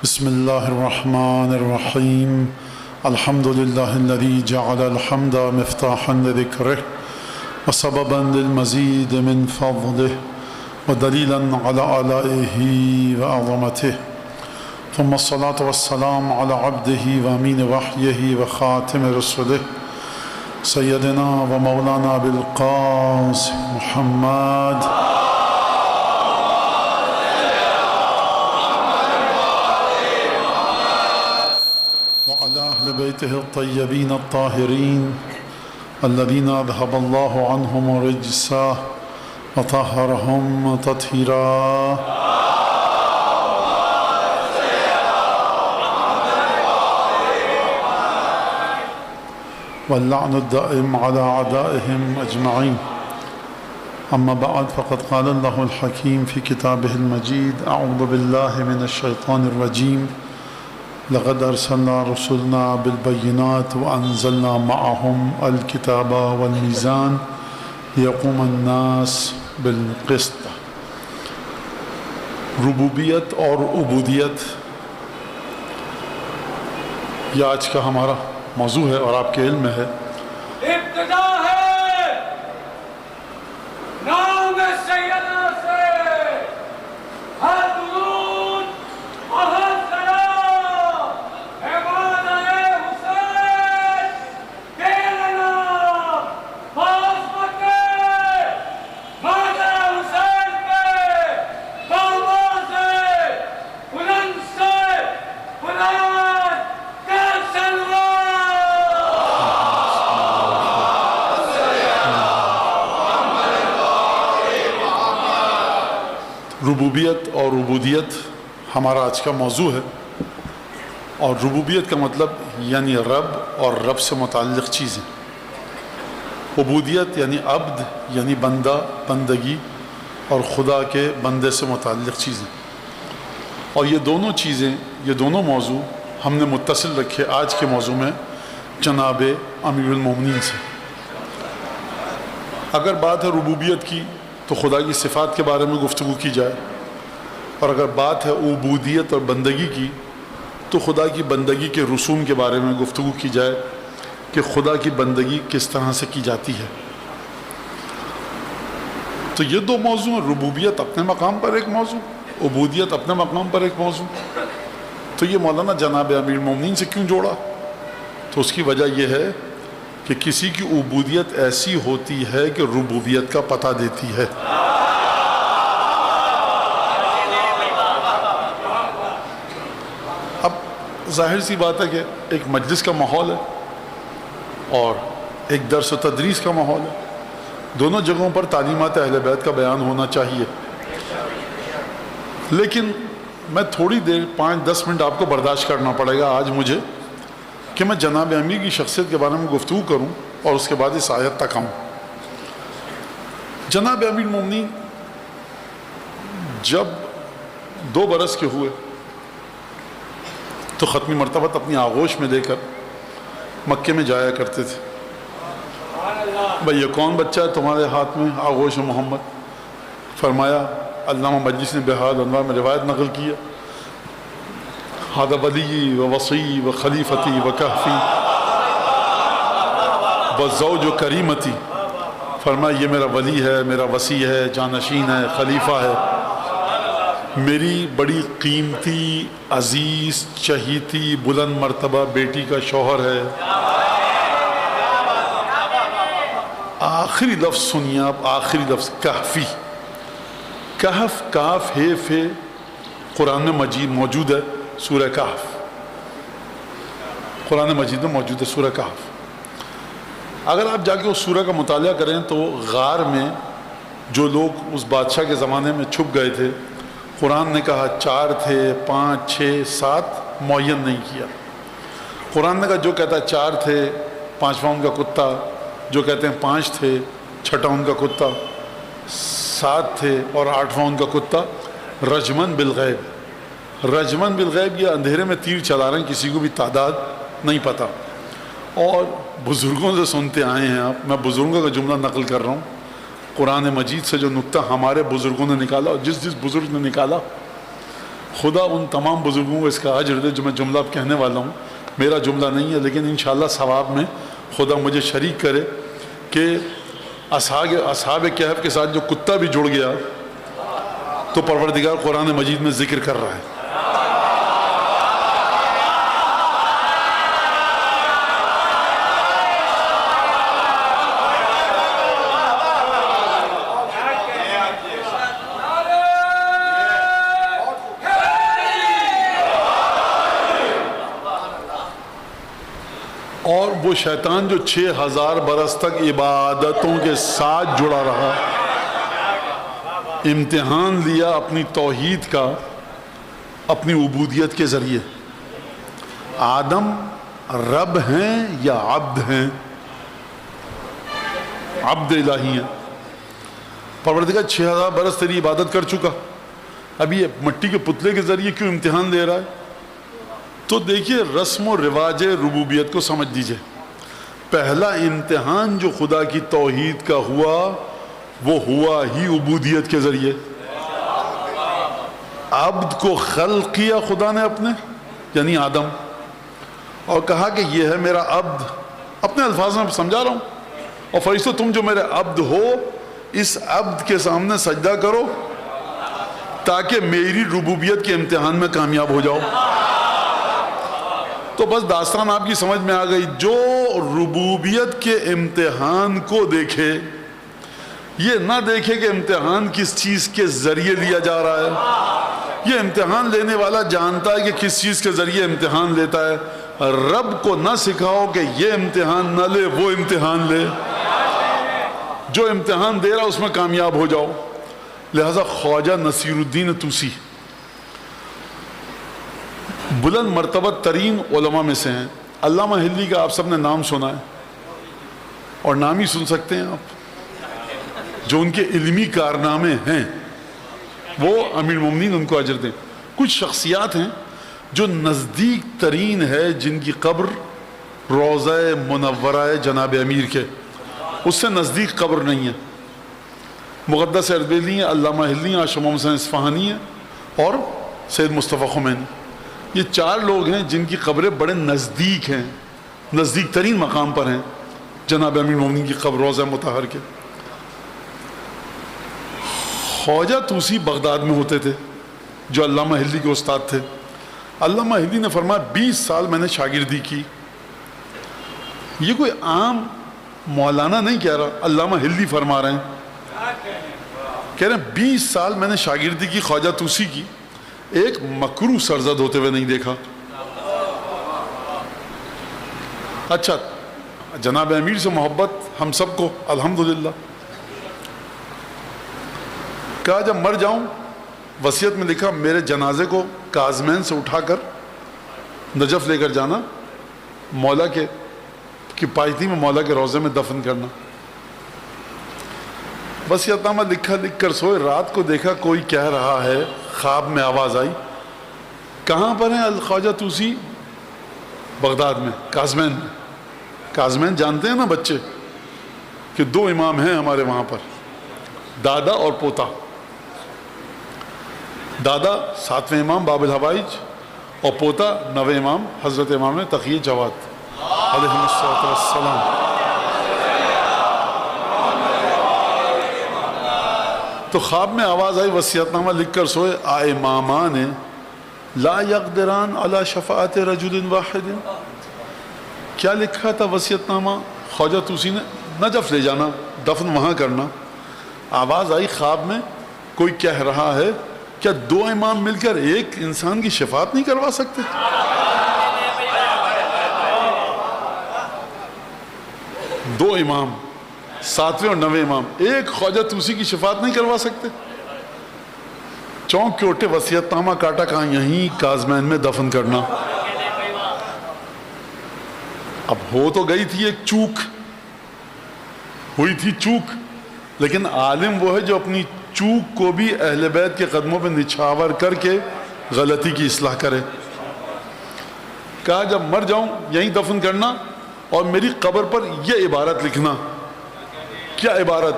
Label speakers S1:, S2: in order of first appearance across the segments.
S1: بسم الله الرحمن الرحيم. الحمد لله الذي جعل الحمد مفتاحا لذكره وسببا للمزيد من فضله ودليلا على آلائه وعظمته، ثم الصلاة والسلام على عبده وأمين وحيه وخاتم رسله سيدنا ومولانا بالقاسم محمد وعلى أهل بيته الطيبين الطاهرين الذين أذهب الله عنهم الرجس وطهرهم تطهيرا. واللعن الدائم على أعدائهم أجمعين. أما بعد، فقد قال الله الحكيم في كتابه المجيد: أعوذ بالله من الشيطان الرجيم. لقد أرسلنا رسلنا بالبينات وأنزلنا معهم الكتاب والميزان ليقوم الناس بالقسط. ربوبیت اور عبودیت یہ آج کا ہمارا موضوع ہے اور آپ کے علم میں ہے.
S2: ابتدا ہے نام سیدنا سے ہر درود اور ہر سلام امام حسین تیرنا فاطمہ کے مادر حسین کے بابا سے بلند سے بلند کے سلوات.
S1: ربوبیت اور عبودیت ہمارا آج کا موضوع ہے. اور ربوبیت کا مطلب یعنی رب اور رب سے متعلق چیزیں. عبودیت یعنی عبد یعنی بندہ، بندگی اور خدا کے بندے سے متعلق چیزیں. اور یہ دونوں چیزیں، یہ دونوں موضوع ہم نے متصل رکھے آج کے موضوع میں جناب امیر المومنین سے. اگر بات ہے ربوبیت کی تو خدا کی صفات کے بارے میں گفتگو کی جائے، اور اگر بات ہے عبودیت اور بندگی کی تو خدا کی بندگی کے رسوم کے بارے میں گفتگو کی جائے کہ خدا کی بندگی کس طرح سے کی جاتی ہے. تو یہ دو موضوع ہیں، ربوبیت اپنے مقام پر ایک موضوع، عبودیت اپنے مقام پر ایک موضوع. تو یہ مولانا جناب امیر المومنین سے کیوں جوڑا؟ تو اس کی وجہ یہ ہے کہ کسی کی عبودیت ایسی ہوتی ہے کہ ربوبیت کا پتہ دیتی ہے. اب ظاہر سی بات ہے کہ ایک مجلس کا ماحول ہے اور ایک درس و تدریس کا ماحول ہے. دونوں جگہوں پر تعلیمات اہل بیت کا بیان ہونا چاہیے. لیکن میں تھوڑی دیر 5-10 منٹ آپ کو برداشت کرنا پڑے گا آج مجھے کہ میں جناب امیر کی شخصیت کے بارے میں گفتگو کروں اور اس کے بعد اس آیت تک آؤں. جناب امیر المومنین جب 2 برس کے ہوئے تو ختمی مرتبہ اپنی آغوش میں لے کر مکے میں جایا کرتے تھے. بھئی یہ کون بچہ ہے تمہارے ہاتھ میں آغوش محمد؟ فرمایا، علامہ مجلس نے بحال انوار میں روایت نقل کی ہے، ہذا ولی و وصی و خلیفتی و کہفی و زوج و کریمتی. فرمایا یہ میرا ولی ہے، میرا وصی ہے، جانشین ہے، خلیفہ ہے، میری بڑی قیمتی، عزیز، چہیتی، بلند مرتبہ بیٹی کا شوہر ہے. آخری لفظ سنیے آپ، آخری لفظ کہفی. کہف، کاف ہے فے، قرآن میں مجید موجود ہے سورہ کہف. قرآن مجید میں موجود ہے سورہ کہف. اگر آپ جا کے اس سورہ کا مطالعہ کریں تو غار میں جو لوگ اس بادشاہ کے زمانے میں چھپ گئے تھے، قرآن نے کہا 4 تھے، 5، 6، 7 معین نہیں کیا. قرآن نے کہا جو کہتا ہے 4 تھے، 5واں ان کا کتا، جو کہتے ہیں 5 تھے، 6واں ان کا کتا، 7 تھے اور 8واں ان کا کتا. رجمن بالغیب، رجمن بالغیب یہ اندھیرے میں تیر چلا رہے ہیں، کسی کو بھی تعداد نہیں پتہ. اور بزرگوں سے سنتے آئے ہیں آپ، میں بزرگوں کا جملہ نقل کر رہا ہوں، قرآن مجید سے جو نقطہ ہمارے بزرگوں نے نکالا اور جس بزرگ نے نکالا، خدا ان تمام بزرگوں کو اس کا اجر دے جو میں جملہ اب کہنے والا ہوں، میرا جملہ نہیں ہے، لیکن انشاءاللہ ثواب میں خدا مجھے شریک کرے کہ اصحاب کہف کے ساتھ جو کتا بھی جڑ گیا تو پروردگار قرآن مجید میں ذکر کر رہا ہے۔ اور وہ شیطان جو 6000 برس تک عبادتوں کے ساتھ جڑا رہا، امتحان لیا اپنی توحید کا اپنی عبودیت کے ذریعے۔ آدم رب ہیں یا عبد ہیں؟ عبد الہی ہیں۔ پروردگار 6000 برس تیری عبادت کر چکا، اب یہ مٹی کے پتلے کے ذریعے کیوں امتحان لے رہا ہے؟ تو دیکھیے رسم و رواج ربوبیت کو سمجھ دیجئے۔ پہلا امتحان جو خدا کی توحید کا ہوا وہ ہوا ہی عبودیت کے ذریعے۔ عبد کو خلق کیا خدا نے اپنے، یعنی آدم، اور کہا کہ یہ ہے میرا عبد، اپنے الفاظ میں سمجھا رہا ہوں، اور فرشتوں تم جو میرے عبد ہو اس عبد کے سامنے سجدہ کرو تاکہ میری ربوبیت کے امتحان میں کامیاب ہو جاؤ۔ تو بس داستان آپ کی سمجھ میں آ گئی۔ جو ربوبیت کے امتحان کو دیکھے، یہ نہ دیکھے کہ امتحان کس چیز کے ذریعے لیا جا رہا ہے، یہ امتحان لینے والا جانتا ہے کہ کس چیز کے ذریعے امتحان لیتا ہے۔ رب کو نہ سکھاؤ کہ یہ امتحان نہ لے وہ امتحان لے، جو امتحان دے رہا اس میں کامیاب ہو جاؤ۔ لہذا خواجہ نصیر الدین طوسی بلند مرتبہ ترین علماء میں سے ہیں۔ علامہ ہلی کا آپ سب نے نام سنا ہے، اور نام ہی سن سکتے ہیں آپ، جو ان کے علمی کارنامے ہیں وہ امیر المومنین ان کو اجر دیں۔ کچھ شخصیات ہیں جو نزدیک ترین ہے، جن کی قبر روضہ منورہ جناب امیر کے، اس سے نزدیک قبر نہیں ہے۔ مقدس اربیلی ہیں، علامہ ہلی ہیں، عاشق محمد حسین اصفہانی ہیں، اور سید مصطفیٰ خمینی۔ یہ 4 لوگ ہیں جن کی قبریں بڑے نزدیک ہیں، نزدیک ترین مقام پر ہیں جناب امیر المومنین کی قبر روضہ مطہر کے۔ خواجہ طوسی بغداد میں ہوتے تھے، جو علامہ ہلی کے استاد تھے۔ علامہ ہلی نے فرمایا 20 سال میں نے شاگردی کی۔ یہ کوئی عام مولانا نہیں کہہ رہا، علامہ ہلی فرما رہے ہیں، کہہ رہے ہیں 20 سال میں نے شاگردی کی خواجہ طوسی کی، ایک مکروہ سرزد ہوتے ہوئے نہیں دیکھا۔ اچھا، جناب امیر سے محبت ہم سب کو الحمدللہ۔ کہا جب مر جاؤں، وصیت میں لکھا میرے جنازے کو کاظمین سے اٹھا کر نجف لے کر جانا، مولا کے پایتی میں مولا کے روضے میں دفن کرنا۔ وصیت نامہ لکھا، لکھ کر سوئے، رات کو دیکھا کوئی کہہ رہا ہے، خواب میں آواز آئی، کہاں پر ہیں الخواجہ طوسی؟ بغداد میں، کاظمین میں۔ کاظمین جانتے ہیں نا بچے کہ 2 امام ہیں ہمارے وہاں پر، دادا اور پوتا۔ دادا 7ویں امام باب الحوائج، اور پوتا 9ویں امام حضرت امام تقی جواد علیہ السلام۔ تو خواب میں آواز آئی، وصیت نامہ لکھ کر سوئے، امامان لا یقدران علی شفاعت رجل واحد۔ کیا لکھا تھا وصیت نامہ؟ خواجہ طوسی نے نجف لے جانا، دفن وہاں کرنا۔ آواز آئی خواب میں، کوئی کہہ رہا ہے کیا 2 امام مل کر ایک انسان کی شفاعت نہیں کروا سکتے؟ 2 امام، 7ویں اور 9ویں امام، ایک خواجہ طوسی کی شفاعت نہیں کروا سکتے؟ چونک کے اٹھے، وصیت نامہ کاٹا، کہاں یہیں کاظمین میں دفن کرنا۔ اب ہو تو گئی تھی ایک چوک، ہوئی تھی چوک، لیکن عالم وہ ہے جو اپنی چوک کو بھی اہل بیت کے قدموں پہ نچھاور کر کے غلطی کی اصلاح کرے۔ کہا جب مر جاؤں یہیں دفن کرنا، اور میری قبر پر یہ عبارت لکھنا۔ کیا عبارت؟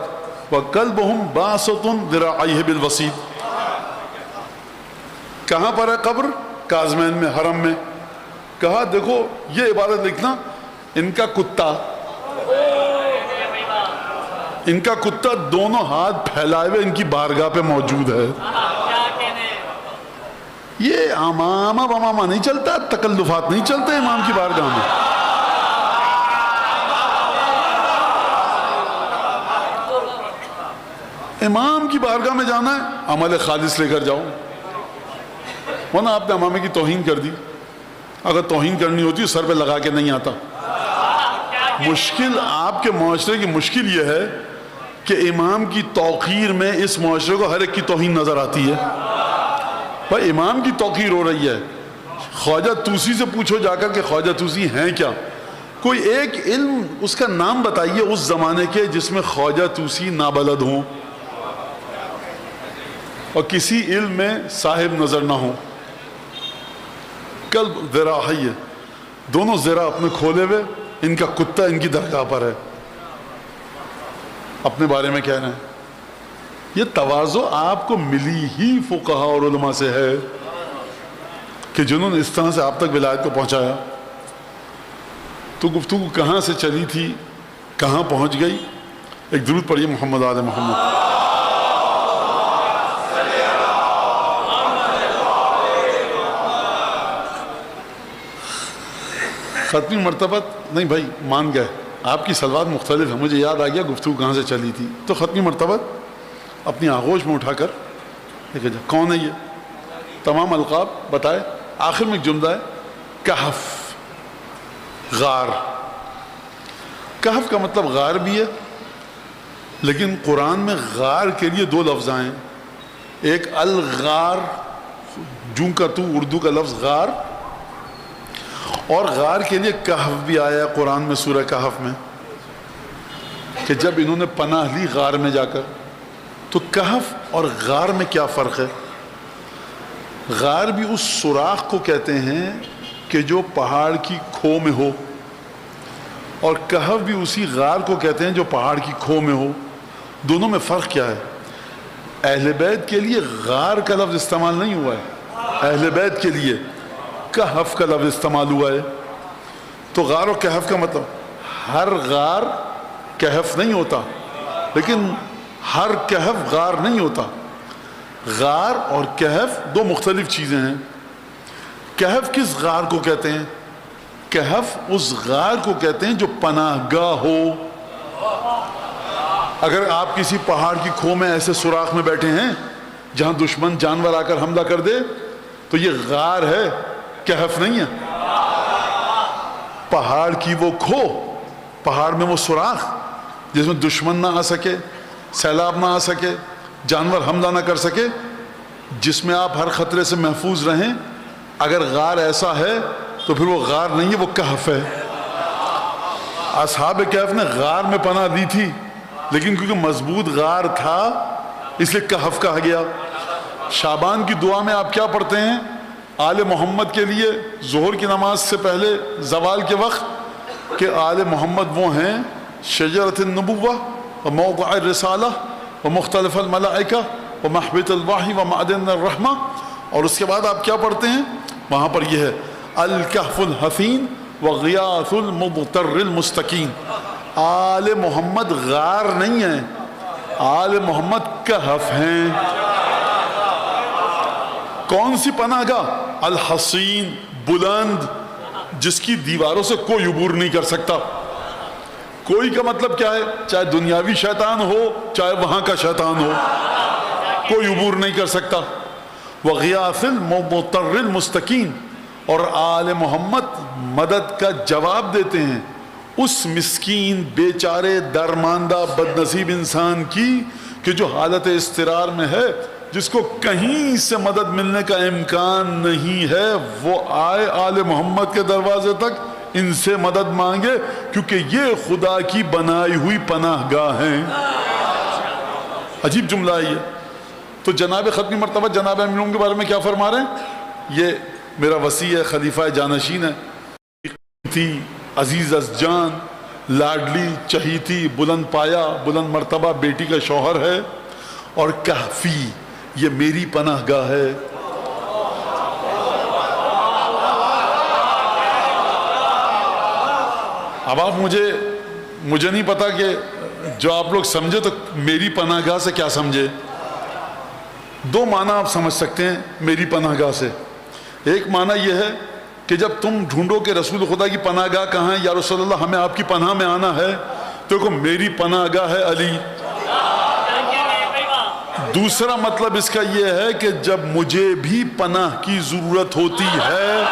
S1: وَقَلْبُهُمْ بَاسِطٌ ذِرَاعَيْهِ بِالْوَسِيدِ۔ کہاں پر ہے قبر؟ کاظمین میں، حرم میں. کہا دیکھو یہ عبارت لکھنا، ان کا کتا دونوں ہاتھ پھیلائے ہوئے ان کی بارگاہ پہ موجود ہے. یہ امامہ بمامہ نہیں چلتا، تکلفات نہیں چلتے امام کی بارگاہ میں. امام کی بارگاہ میں جانا ہے، عمل خالص لے کر جاؤ، ورنہ آپ نے امامے کی توہین کر دی. اگر توہین کرنی ہوتی سر پہ لگا کے نہیں آتا. مشکل آپ کے معاشرے کی مشکل یہ ہے کہ امام کی توقیر میں اس معاشرے کو ہر ایک کی توہین نظر آتی ہے. بھائی امام کی توقیر ہو رہی ہے. خواجہ توسی سے پوچھو جا کر کہ خواجہ توسی ہیں کیا؟ کوئی ایک علم اس کا نام بتائیے اس زمانے کے جس میں خواجہ توسی نابلد ہوں اور کسی علم میں صاحب نظر نہ ہوں. قلب ذرا حی ہے، دونوں ذرا اپنے کھولے ہوئے، ان کا کتا ان کی درگاہ پر ہے، اپنے بارے میں کہہ رہے ہیں. یہ تواضع آپ کو ملی ہی فقہاء اور علماء سے ہے کہ جنہوں نے اس طرح سے آپ تک ولایت کو پہنچایا. تو گفتگو کہاں سے چلی تھی، کہاں پہنچ گئی؟ ایک درود پڑھیے محمد آل محمد. ختمی مرتبہ نہیں بھائی مان گئے، آپ کی صلوات مختلف ہیں، مجھے یاد آ گیا گفتگو کہاں سے چلی تھی. تو ختمی مرتبہ اپنی آغوش میں اٹھا کر دیکھا جا کون ہے یہ، تمام القاب بتائے. آخر میں ایک جملہ ہے کہف، غار. کہف کا مطلب غار بھی ہے، لیکن قرآن میں غار کے لیے دو لفظ آئے ہیں. ایک الغار، جوں کا تو اردو کا لفظ غار، اور غار کے لیے کہف بھی آیا ہے قرآن میں سورہ کہف میں کہ جب انہوں نے پناہ لی غار میں جا کر. تو کہف اور غار میں کیا فرق ہے؟ غار بھی اس سوراخ کو کہتے ہیں کہ جو پہاڑ کی کھو میں ہو، اور کہف بھی اسی غار کو کہتے ہیں جو پہاڑ کی کھو میں ہو. دونوں میں فرق کیا ہے؟ اہل بیت کے لیے غار کا لفظ استعمال نہیں ہوا ہے، اہل بیت کے لیے کہف کا لفظ استعمال ہوا ہے. تو غار و کہف کا مطلب ہر غار کہف نہیں ہوتا، لیکن ہر کہف غار نہیں ہوتا. غار اور کہف دو مختلف چیزیں ہیں. کہف کس غار کو کہتے ہیں؟ کہف اس غار کو کہتے ہیں جو پناہ گاہ ہو. اگر آپ کسی پہاڑ کی کھو میں ایسے سوراخ میں بیٹھے ہیں جہاں دشمن جانور آ کر حملہ کر دے تو یہ غار ہے، کہف نہیں ہے. پہاڑ کی وہ کھو، پہاڑ میں وہ سوراخ جس میں دشمن نہ آ سکے، سیلاب نہ آ سکے، جانور حملہ نہ کر سکے، جس میں آپ ہر خطرے سے محفوظ رہیں، اگر غار ایسا ہے تو پھر وہ غار نہیں ہے، وہ کہف ہے. اصحاب کہف نے غار میں پناہ دی تھی، لیکن کیونکہ مضبوط غار تھا اس لیے کہف کہا گیا. شعبان کی دعا میں آپ کیا پڑھتے ہیں؟ آل محمد کے لیے ظہر کی نماز سے پہلے زوال کے وقت کہ آل محمد وہ ہیں شجرۃ النبوہ و موضع الرسالہ و مختلف الملائکہ و محبت الوحی و معدن الرحمہ. اور اس کے بعد آپ کیا پڑھتے ہیں؟ وہاں پر یہ ہے الکہف الحفین و غیاث المضطر المستقیم. آل محمد غار نہیں ہیں، آل محمد کہف ہیں. کون سی پناہ گاہ؟ الحصین، بلند، جس کی دیواروں سے کوئی عبور نہیں کر سکتا. کوئی کا مطلب کیا ہے؟ چاہے دنیاوی شیطان ہو چاہے وہاں کا شیطان ہو، کوئی عبور نہیں کر سکتا. وغیاث المضطر المستقیم. اور آل محمد مدد کا جواب دیتے ہیں اس مسکین بیچارے درماندہ بد نصیب انسان کی کہ جو حالت اضطرار میں ہے، جس کو کہیں سے مدد ملنے کا امکان نہیں ہے، وہ آئے آل محمد کے دروازے تک، ان سے مدد مانگے، کیونکہ یہ خدا کی بنائی ہوئی پناہ گاہ ہیں. عجیب جملہ ہے یہ. تو جناب ختمی مرتبہ جناب امین کے بارے میں کیا فرما رہے ہیں؟ یہ میرا وصی ہے، خلیفہ جانشین ہے، تھی عزیز از جان، لاڈلی چہیتی، بلند پایا، بلند مرتبہ بیٹی کا شوہر ہے، اور کہفی، یہ میری پناہ گاہ ہے. اب آپ مجھے نہیں پتا کہ جو آپ لوگ سمجھے تو میری پناہ گاہ سے کیا سمجھے. دو معنی آپ سمجھ سکتے ہیں میری پناہ گاہ سے. ایک معنی یہ ہے کہ جب تم ڈھونڈو کہ رسول خدا کی پناہ گاہ کہاں ہے یا رسول اللہ ہمیں آپ کی پناہ میں آنا ہے تو دیکھو میری پناہ گاہ ہے علی. دوسرا مطلب اس کا یہ ہے کہ جب مجھے بھی پناہ کی ضرورت ہوتی ہے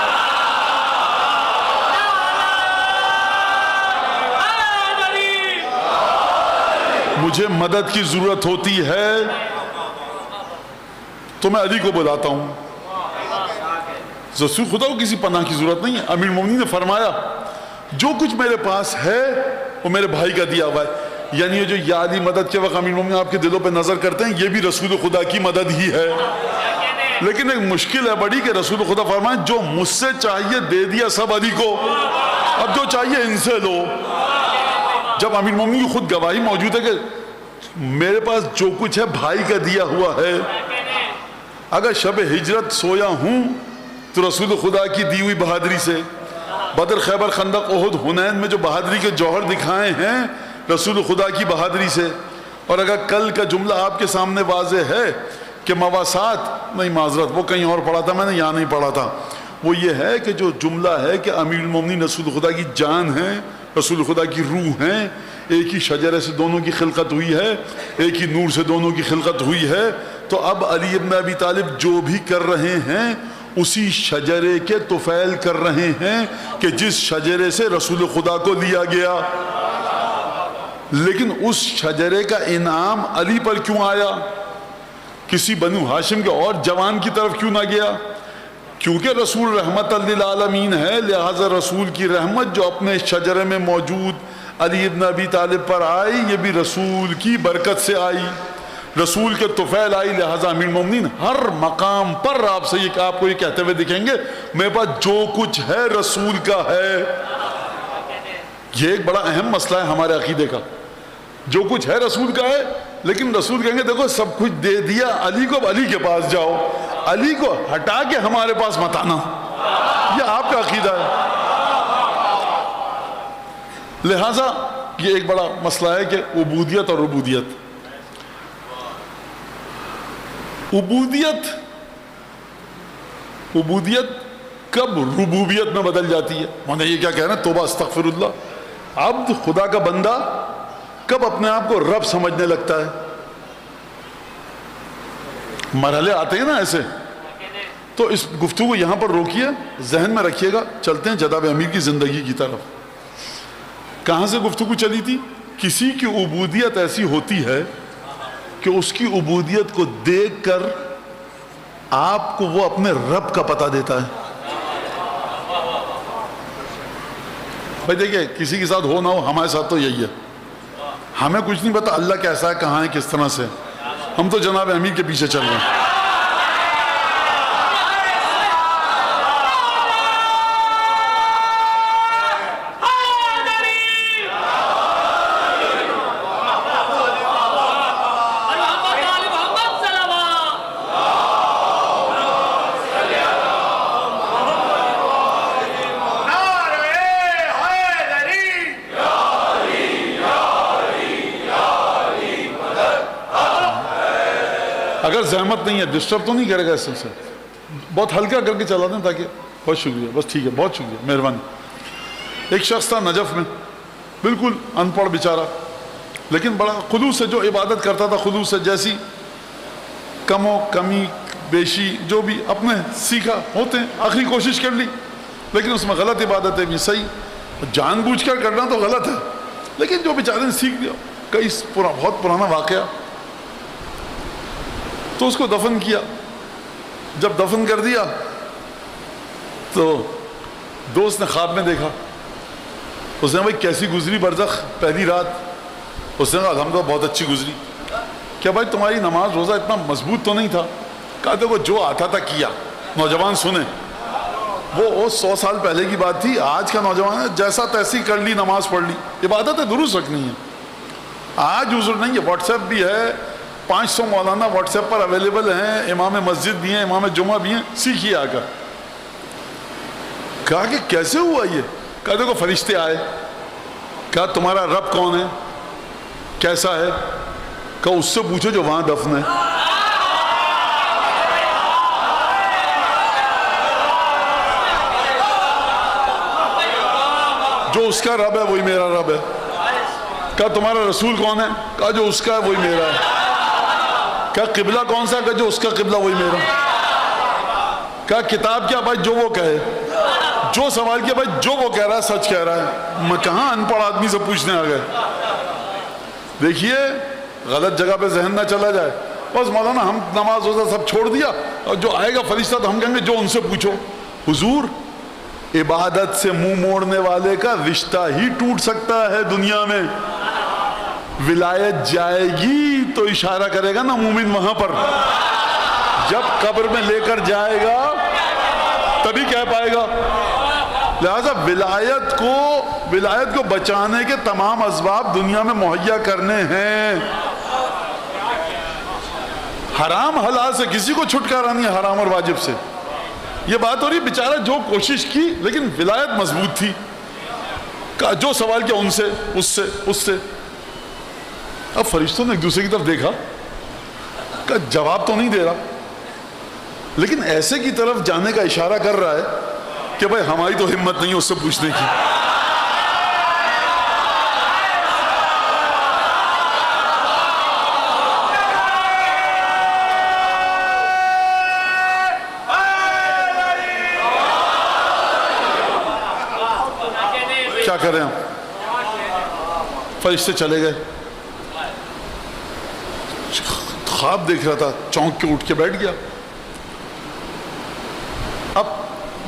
S1: مجھے مدد کی ضرورت ہوتی ہے تو میں علی کو بلاتا ہوں. رسول خدا کو کسی پناہ کی ضرورت نہیں ہے. امیر المومنین نے فرمایا جو کچھ میرے پاس ہے وہ میرے بھائی کا دیا ہوا ہے. یعنی یہ جو یا علی مدد کے وقت امیر المومنین آپ کے دلوں پہ نظر کرتے ہیں یہ بھی رسول خدا کی مدد ہی ہے. لیکن ایک مشکل ہے بڑی کہ رسول خدا فرمائیں جو مجھ سے چاہیے دے دیا سب علی کو, اب جو چاہیے ان سے لو. جب امیر المومنین کی خود گواہی موجود ہے کہ میرے پاس جو کچھ ہے بھائی کا دیا ہوا ہے. اگر شب ہجرت سویا ہوں تو رسول خدا کی دی ہوئی بہادری سے, بدر خیبر خندق احد حنین میں جو بہادری کے جوہر دکھائے ہیں رسول خدا کی بہادری سے. اور اگر کل کا جملہ آپ کے سامنے واضح ہے کہ مواسات نہیں, معذرت وہ کہیں اور پڑھا تھا میں نے, یہاں نہیں پڑھا تھا, وہ یہ ہے کہ جو جملہ ہے کہ امیر المومنین رسول خدا کی جان ہیں, رسول خدا کی روح ہیں, ایک ہی شجرے سے دونوں کی خلقت ہوئی ہے, ایک ہی نور سے دونوں کی خلقت ہوئی ہے, تو اب علی ابن ابی طالب جو بھی کر رہے ہیں اسی شجرے کے طفیل کر رہے ہیں کہ جس شجرے سے رسول خدا کو لیا گیا. لیکن اس شجرے کا انعام علی پر کیوں آیا, کسی بنو ہاشم کے اور جوان کی طرف کیوں نہ گیا؟ کیونکہ رسول رحمت للعالمین ہے, لہذا رسول کی رحمت جو اپنے شجرے میں موجود علی ابن ابی طالب پر آئی یہ بھی رسول کی برکت سے آئی, رسول کے طفیل آئی. لہذا امیر المومنین ہر مقام پر آپ سے آپ کو یہ کہتے ہوئے دکھیں گے میرے پاس جو کچھ ہے رسول کا ہے. یہ ایک بڑا اہم مسئلہ ہے ہمارے عقیدے کا, جو کچھ ہے رسول کا ہے, لیکن رسول کہیں گے دیکھو سب کچھ دے دیا علی کو, اب علی کے پاس جاؤ, علی کو ہٹا کے ہمارے پاس مت آنا. یہ آپ کا عقیدہ ہے. لہذا یہ ایک بڑا مسئلہ ہے کہ عبودیت اور ربوبیت. عبودیت کب ربوبیت میں بدل جاتی ہے؟ مانا یہ کیا کہنا, توبہ استغفر اللہ, عبد خدا کا بندہ کب اپنے آپ کو رب سمجھنے لگتا ہے؟ مرحلے آتے ہیں نا ایسے. تو اس گفتگو یہاں پر روکیے, ذہن میں رکھیے گا. چلتے ہیں جناب امیر کی زندگی کی طرف. کہاں سے گفتگو چلی تھی؟ کسی کی عبودیت ایسی ہوتی ہے کہ اس کی عبودیت کو دیکھ کر آپ کو وہ اپنے رب کا پتہ دیتا ہے. بھائی دیکھیں کسی کے ساتھ ہو نہ ہو, ہمارے ساتھ تو یہی ہے. ہمیں کچھ نہیں پتا اللہ کیسا ہے, کہاں ہے, کس طرح سے. ہم تو جناب امیر کے پیچھے چل رہے ہیں. اگر زحمت نہیں ہے, ڈسٹرب تو نہیں کرے گا اس سے, بہت ہلکا کر کے چلا دیں تاکہ. بہت شکریہ, بس ٹھیک ہے, بہت شکریہ, مہربانی. ایک شخص تھا نجف میں, بالکل ان پڑھ بیچارہ, لیکن بڑا خلوص سے جو عبادت کرتا تھا, خلوص سے, جیسی کم و کمی بیشی جو بھی اپنے سیکھا ہوتے ہیں, آخری کوشش کر لی, لیکن اس میں غلط عبادت ہے بھی صحیح, جان بوجھ کر کرنا تو غلط ہے, لیکن جو بیچارے نے سیکھ لیا. کئی بہت پرانا واقعہ. تو اس کو دفن کیا. جب دفن کر دیا تو دوست نے خواب میں دیکھا. اس نے بھائی کیسی گزری برزخ پہلی رات؟ اس نے کہا الحمدللہ بہت اچھی گزری. کیا بھائی تمہاری نماز روزہ اتنا مضبوط تو نہیں تھا؟ کہا دیکھو جو آتا تھا کیا. نوجوان سنیں, وہ 100 سال پہلے کی بات تھی. آج کا نوجوان ہے جیسا تیسی کر لی, نماز پڑھ لی, عبادت ہے درست رکھنی ہے. آج حضور نہیں ہے, واٹس ایپ بھی ہے, 500 مولانا واٹس ایپ پر اویلیبل ہیں, امام مسجد بھی ہیں, امام جمعہ بھی ہیں, سیکھیے آ کر. کہا کہ کیسے ہوا یہ؟ کہا دیکھو فرشتے آئے, کہا تمہارا رب کون ہے, کیسا ہے؟ کہا اس سے پوچھو جو وہاں دفن ہے. جو اس کا رب ہے وہی میرا رب ہے. کہا تمہارا رسول کون ہے؟ کہا جو اس کا ہے وہی میرا ہے. کہا قبلہ کون سا؟ کہا جو اس کا قبلہ وہی میرا. کہا کتاب کیا؟ بھائی جو وہ کہے. جو سوال کیا؟ بھائی جو وہ کہہ رہا ہے سچ کہہ رہا ہے. میں کہاں ان پڑھ آدمی سے پوچھنے آ گئے. دیکھیے غلط جگہ پہ ذہن نہ چلا جائے. بس مولانا ہم نماز روزہ سب چھوڑ دیا اور جو آئے گا فرشتہ تو ہم کہیں گے جو ان سے پوچھو. حضور عبادت سے منہ موڑنے والے کا رشتہ ہی ٹوٹ سکتا ہے دنیا میں. ولایت جائے گی تو اشارہ کرے گا نا مومن وہاں پر. جب قبر میں لے کر جائے گا تبھی کہہ پائے گا. لہذا ولایت کو بچانے کے تمام اسباب دنیا میں مہیا کرنے ہیں. حرام حلال سے کسی کو چھٹکارا نہیں ہے, حرام اور واجب سے. یہ بات ہو رہی بیچارہ جو کوشش کی لیکن ولایت مضبوط تھی. جو سوال کیا ان سے اس سے. اب فرشتوں نے ایک دوسرے کی طرف دیکھا کہ جواب تو نہیں دے رہا لیکن ایسے کی طرف جانے کا اشارہ کر رہا ہے کہ بھائی ہماری تو ہمت نہیں اس سے پوچھنے کی. کیا کریں ہم؟ فرشتے چلے گئے. خواب دیکھ رہا تھا, چونک کے اٹھ کے بیٹھ گیا. اب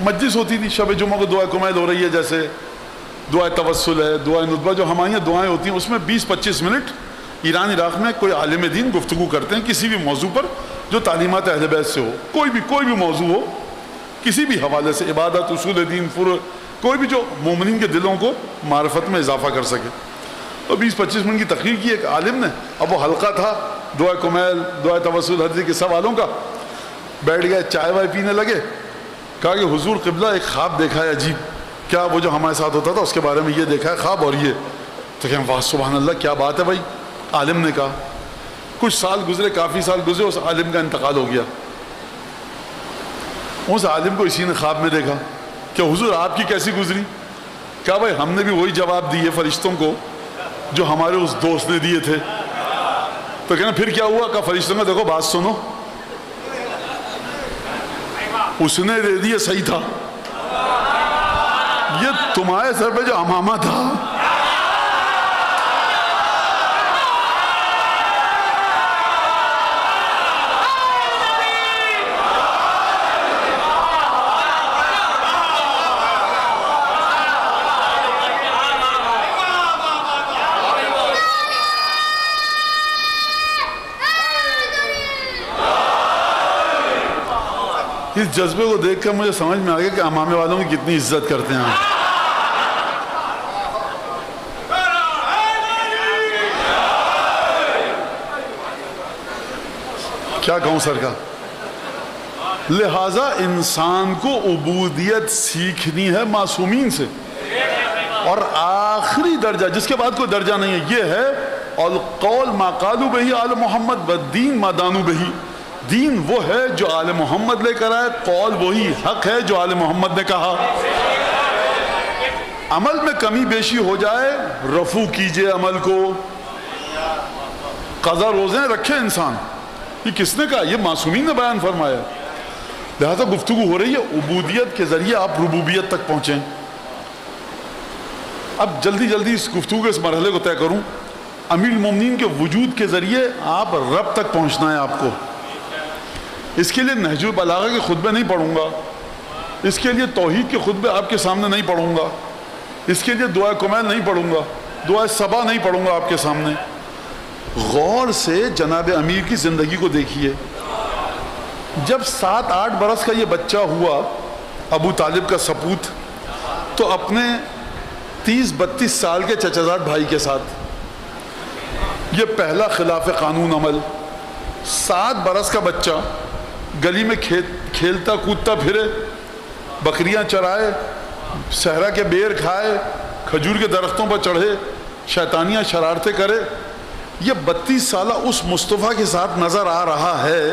S1: مجلس ہوتی تھی شب جمعہ کو, دعا کمیل ہو رہی ہے, جیسے دعا توسل ہے, دعا ندبہ, جو ہماری دعائیں ہوتی ہیں اس میں 20-25 منٹ ایران عراق میں کوئی عالم دین گفتگو کرتے ہیں کسی بھی موضوع پر جو تعلیمات اہل بیت سے ہو. کوئی بھی موضوع ہو, کسی بھی حوالے سے, عبادت, اصول دین, فروع, کوئی بھی جو مومنین کے دلوں کو معرفت میں اضافہ کر سکے. اور 20-25 منٹ کی تقریر کی ایک عالم نے. اب وہ حلقہ تھا دعا کمیل, دعا توسل, حدیث کے سوالوں کا. بیٹھ گئے, چائے وائے پینے لگے. کہا کہ حضور قبلہ ایک خواب دیکھا ہے عجیب. کیا؟ وہ جو ہمارے ساتھ ہوتا تھا اس کے بارے میں یہ دیکھا ہے خواب اور یہ. تو کہیں واہ سبحان اللہ کیا بات ہے بھائی. عالم نے کہا کچھ سال گزرے, کافی سال گزرے, اس عالم کا انتقال ہو گیا. اس عالم کو اسی نے خواب میں دیکھا کہ حضور آپ کی کیسی گزری. کہا بھائی ہم نے بھی وہی جواب دیے فرشتوں کو جو ہمارے اس دوست نے دیے تھے. تو کہنا پھر کیا ہوا؟ کہا فرشتوں نے دیکھو بات سنو, اس نے دے دیے صحیح تھا, یہ تمہارے سر پہ جو امامہ تھا اس جذبے کو دیکھ کر مجھے سمجھ میں آ گیا کہ امامے والوں کی کتنی عزت کرتے ہیں. کیا کہوں سر کا. لہٰذا انسان کو عبودیت سیکھنی ہے معصومین سے. اور آخری درجہ جس کے بعد کوئی درجہ نہیں ہے یہ ہے القول ما قالوا بہی آل محمد والدین ما دانوا بہی. دین وہ ہے جو آل محمد لے کر آئے, قول وہی حق ہے جو آل محمد نے کہا. عمل میں کمی بیشی ہو جائے رفع کیجئے عمل کو. قضا روزے رکھے انسان, یہ کس نے کہا؟ یہ معصومین نے بیان فرمایا. لہذا گفتگو ہو رہی ہے عبودیت کے ذریعے آپ ربوبیت تک پہنچیں. اب جلدی اس گفتگو کے اس مرحلے کو طے کروں. امیر المومنین کے وجود کے ذریعے آپ رب تک پہنچنا ہے آپ کو. اس کے لیے نہج البلاغہ کے خطبے نہیں پڑھوں گا, اس کے لیے توحید کے خطبے آپ کے سامنے نہیں پڑھوں گا, اس کے لیے دعا کمیل نہیں پڑھوں گا, دعا صبا نہیں پڑھوں گا آپ کے سامنے. غور سے جناب امیر کی زندگی کو دیکھیے. جب 7-8 برس کا یہ بچہ ہوا ابو طالب کا سپوت, تو اپنے 30-32 سال کے چچازاد بھائی کے ساتھ یہ پہلا خلاف قانون عمل. 7 برس کا بچہ گلی میں کھیلتا کودتا پھرے, بکریاں چرائے, صحرا کے بیر کھجور کے درختوں پر چڑھے، شیطانیاں شرارتیں کرے، یہ 32 سالہ اس مصطفیٰ کے ساتھ نظر آ رہا ہے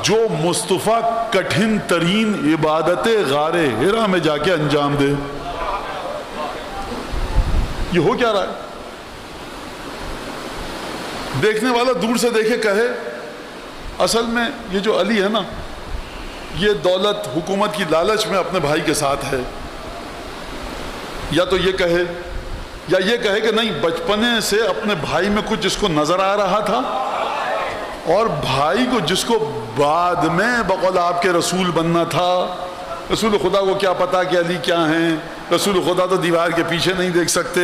S1: جو مصطفیٰ کٹھن ترین عبادت غار حرا میں جا کے انجام دے۔ یہ ہو کیا رہا ہے؟ دیکھنے والا دور سے دیکھے کہے اصل میں یہ جو علی ہے نا، یہ دولت حکومت کی لالچ میں اپنے بھائی کے ساتھ ہے، یا تو یہ کہے یا یہ کہے کہ نہیں، بچپنے سے اپنے بھائی میں کچھ جس کو نظر آ رہا تھا، اور بھائی کو جس کو بعد میں بقول آپ کے رسول بننا تھا۔ رسول خدا کو کیا پتا کہ علی کیا ہیں؟ رسول خدا تو دیوار کے پیچھے نہیں دیکھ سکتے،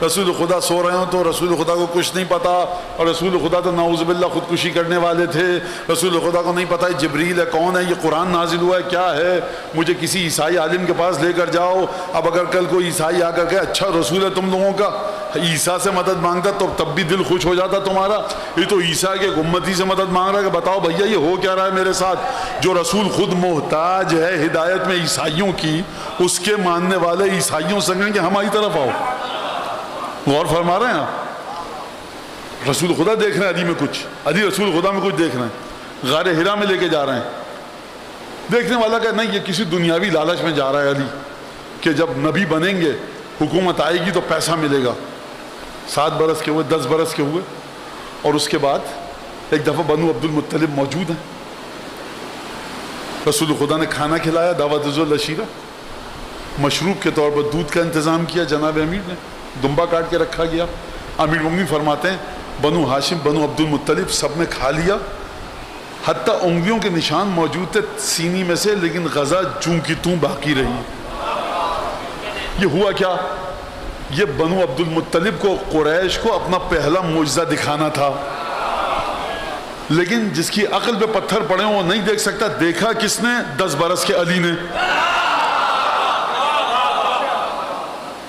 S1: رسول خدا سو رہے ہوں تو رسول خدا کو کچھ نہیں پتا، اور رسول خدا تو نعوذ باللہ خودکشی کرنے والے تھے، رسول خدا کو نہیں پتا جبریل ہے کون ہے، یہ قرآن نازل ہوا ہے کیا ہے، مجھے کسی عیسائی عالم کے پاس لے کر جاؤ۔ اب اگر کل کوئی عیسائی آ کر کہ اچھا رسول ہے تم لوگوں کا، عیسیٰ سے مدد مانگتا تو تب بھی دل خوش ہو جاتا تمہارا، یہ تو عیسیٰ کے امتی سے مدد مانگ رہا ہے کہ بتاؤ بھیا یہ ہو کیا رہا ہے میرے ساتھ؟ جو رسول خود محتاج ہے ہدایت میں عیسائیوں کی، اس کے ماننے والے عیسائیوں سے کہیں کہ ہماری طرف آؤ۔ غور فرما رہے ہیں آپ؟ رسول خدا دیکھ رہے ہیں علی میں کچھ، علی رسول خدا میں کچھ دیکھ رہے ہیں، غار حرا میں لے کے جا رہے ہیں۔ دیکھنے والا کہ نہیں، یہ کسی دنیاوی لالچ میں جا رہا ہے علی، کہ جب نبی بنیں گے حکومت آئے گی تو پیسہ ملے گا۔ 7 برس کے ہوئے، 10 برس کے ہوئے، اور اس کے بعد ایک دفعہ بنو عبد المطلب موجود ہیں، رسول خدا نے کھانا کھلایا، دعوت ذوالعشیرہ، مشروب کے طور پر دودھ کا انتظام کیا جناب امیر نے، دمبا کاٹ کے رکھا گیا۔ امیر مومنین فرماتے ہیں بنو ہاشم، بنو عبد المطلب سب نے کھا لیا، حتیٰ انگلیوں کے نشان موجود تھے سینی میں سے، لیکن غذا جوں کی توں باقی رہی۔ یہ ہوا کیا؟ یہ بنو عبد المطلب کو، قریش کو اپنا پہلا معجزہ دکھانا تھا، لیکن جس کی عقل پہ پتھر پڑے وہ نہیں دیکھ سکتا۔ دیکھا کس نے؟ 10 برس کے علی نے۔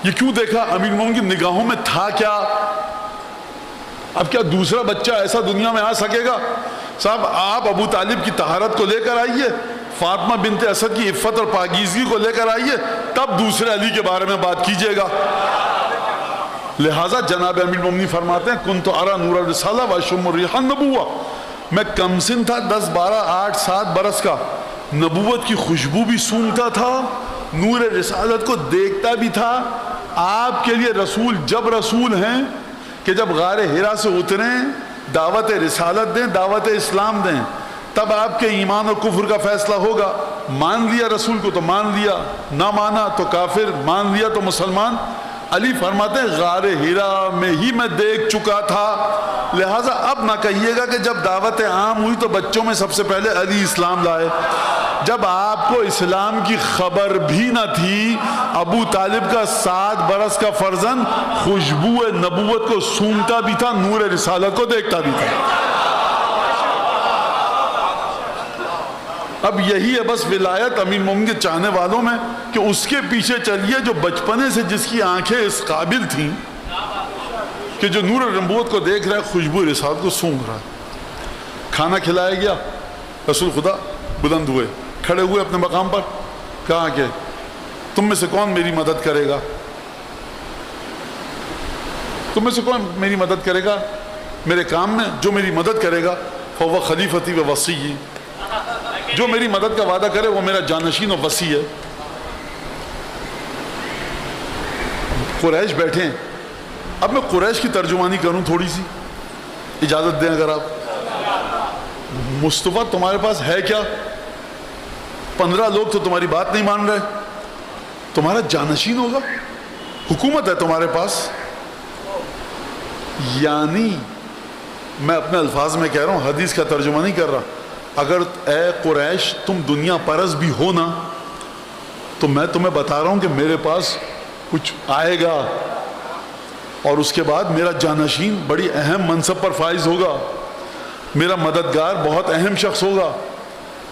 S1: یہ کیوں دیکھا؟ امیر مومنین کی نگاہوں میں تھا کیا؟ اب کیا دوسرا بچہ ایسا دنیا میں آ سکے گا؟ صاحب آپ ابو طالب کی طہارت کو لے کر آئیے، فاطمہ بنت اسد کی عفت اور پاکیزگی کو لے کر آئیے، تب دوسرے علی کے بارے میں بات کیجیے گا۔ لہٰذا جناب امیر مومنین فرماتے ہیں کنت ارى نور الرسالہ واشم ریح النبوہ، میں کم سن تھا، 10 12 8 7 برس کا، نبوت کی خوشبو بھی سونگتا تھا، نور رسالت کو دیکھتا بھی تھا۔ آپ کے لیے رسول جب رسول ہیں کہ جب غار حرا سے اتریں، دعوت رسالت دیں، دعوت اسلام دیں، تب آپ کے ایمان اور کفر کا فیصلہ ہوگا۔ مان لیا رسول کو تو مان لیا، نہ مانا تو کافر، مان لیا تو مسلمان۔ علی فرماتے ہیں غار حرا میں ہی میں دیکھ چکا تھا، لہٰذا اب نہ کہیے گا کہ جب دعوت عام ہوئی تو بچوں میں سب سے پہلے علی اسلام لائے۔ جب آپ کو اسلام کی خبر بھی نہ تھی، ابو طالب کا 7 برس کا فرزند خوشبو نبوت کو سونگتا بھی تھا، نور رسالت کو دیکھتا بھی تھا۔ اب یہی ہے بس ولایت امیر مومنین کے چاہنے والوں میں، کہ اس کے پیچھے چلیے جو بچپنے سے جس کی آنکھیں اس قابل تھیں کہ جو نور نبوت کو دیکھ رہا ہے، خوشبو رسالت کو سونگ رہا ہے۔ کھانا کھلایا گیا، رسول خدا بلند ہوئے، کھڑے ہوئے اپنے مقام پر، کہا کہ تم میں سے کون میری مدد کرے گا؟ تم میں سے کون میری مدد کرے گا میرے کام میں؟ جو میری مدد کرے گا فهو خلیفتی و وصی، جو میری مدد کا وعدہ کرے وہ میرا جانشین و وصی ہے۔ قریش بیٹھے ہیں، اب میں قریش کی ترجمانی کروں تھوڑی سی، اجازت دیں اگر آپ۔ مصطفیٰ تمہارے پاس ہے کیا؟ 15 لوگ تو تمہاری بات نہیں مان رہے، تمہارا جانشین ہوگا، حکومت ہے تمہارے پاس۔ یعنی میں اپنے الفاظ میں کہہ رہا ہوں، حدیث کا ترجمہ نہیں کر رہا، اگر اے قریش تم دنیا پرست بھی ہو نا، تو میں تمہیں بتا رہا ہوں کہ میرے پاس کچھ آئے گا، اور اس کے بعد میرا جانشین بڑی اہم منصب پر فائز ہوگا، میرا مددگار بہت اہم شخص ہوگا،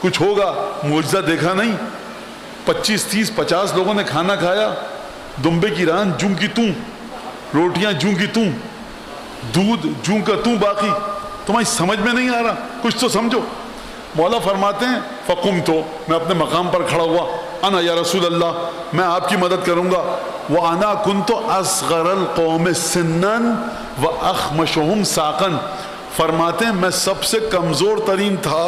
S1: کچھ ہوگا۔ معجزہ دیکھا نہیں، 25 30 50 لوگوں نے کھانا کھایا، دمبے کی ران جوں کی توں، روٹیاں جوں کی توں، دودھ جوں کا توں باقی۔ تمہیں سمجھ میں نہیں آ رہا، کچھ تو سمجھو۔ مولا فرماتے ہیں فقمت، میں اپنے مقام پر کھڑا ہوا، انا یا رسول اللہ، میں آپ کی مدد کروں گا۔ وَأَنَا كُنْتُ أَصْغَرَ الْقَوْمِ سِنًّا وَأَخْمَشُهُمْ سَاقًا، فرماتے ہیں میں سب سے کمزور ترین تھا.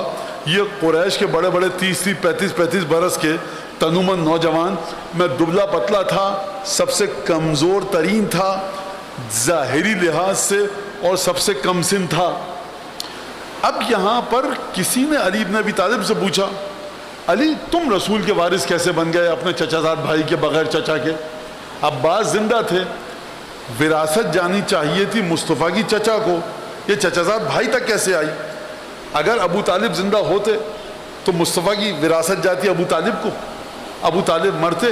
S1: یہ قریش کے بڑے بڑے 30-35 برس کے تنومند نوجوان، میں دبلا پتلا تھا، سب سے کمزور ترین تھا ظاہری لحاظ سے، اور سب سے کم سن تھا. اب یہاں پر کسی نے علی بن ابی طالب سے پوچھا علی تم رسول کے وارث کیسے بن گئے اپنے چچا زاد بھائی کے بغیر چچا کے؟ عباس زندہ تھے، وراثت جانی چاہیے تھی مصطفیٰ کی چچا کو، یہ چچا زاد بھائی تک کیسے آئی؟ اگر ابو طالب زندہ ہوتے تو مصطفیٰ کی وراثت جاتی ابو طالب کو، ابو طالب مرتے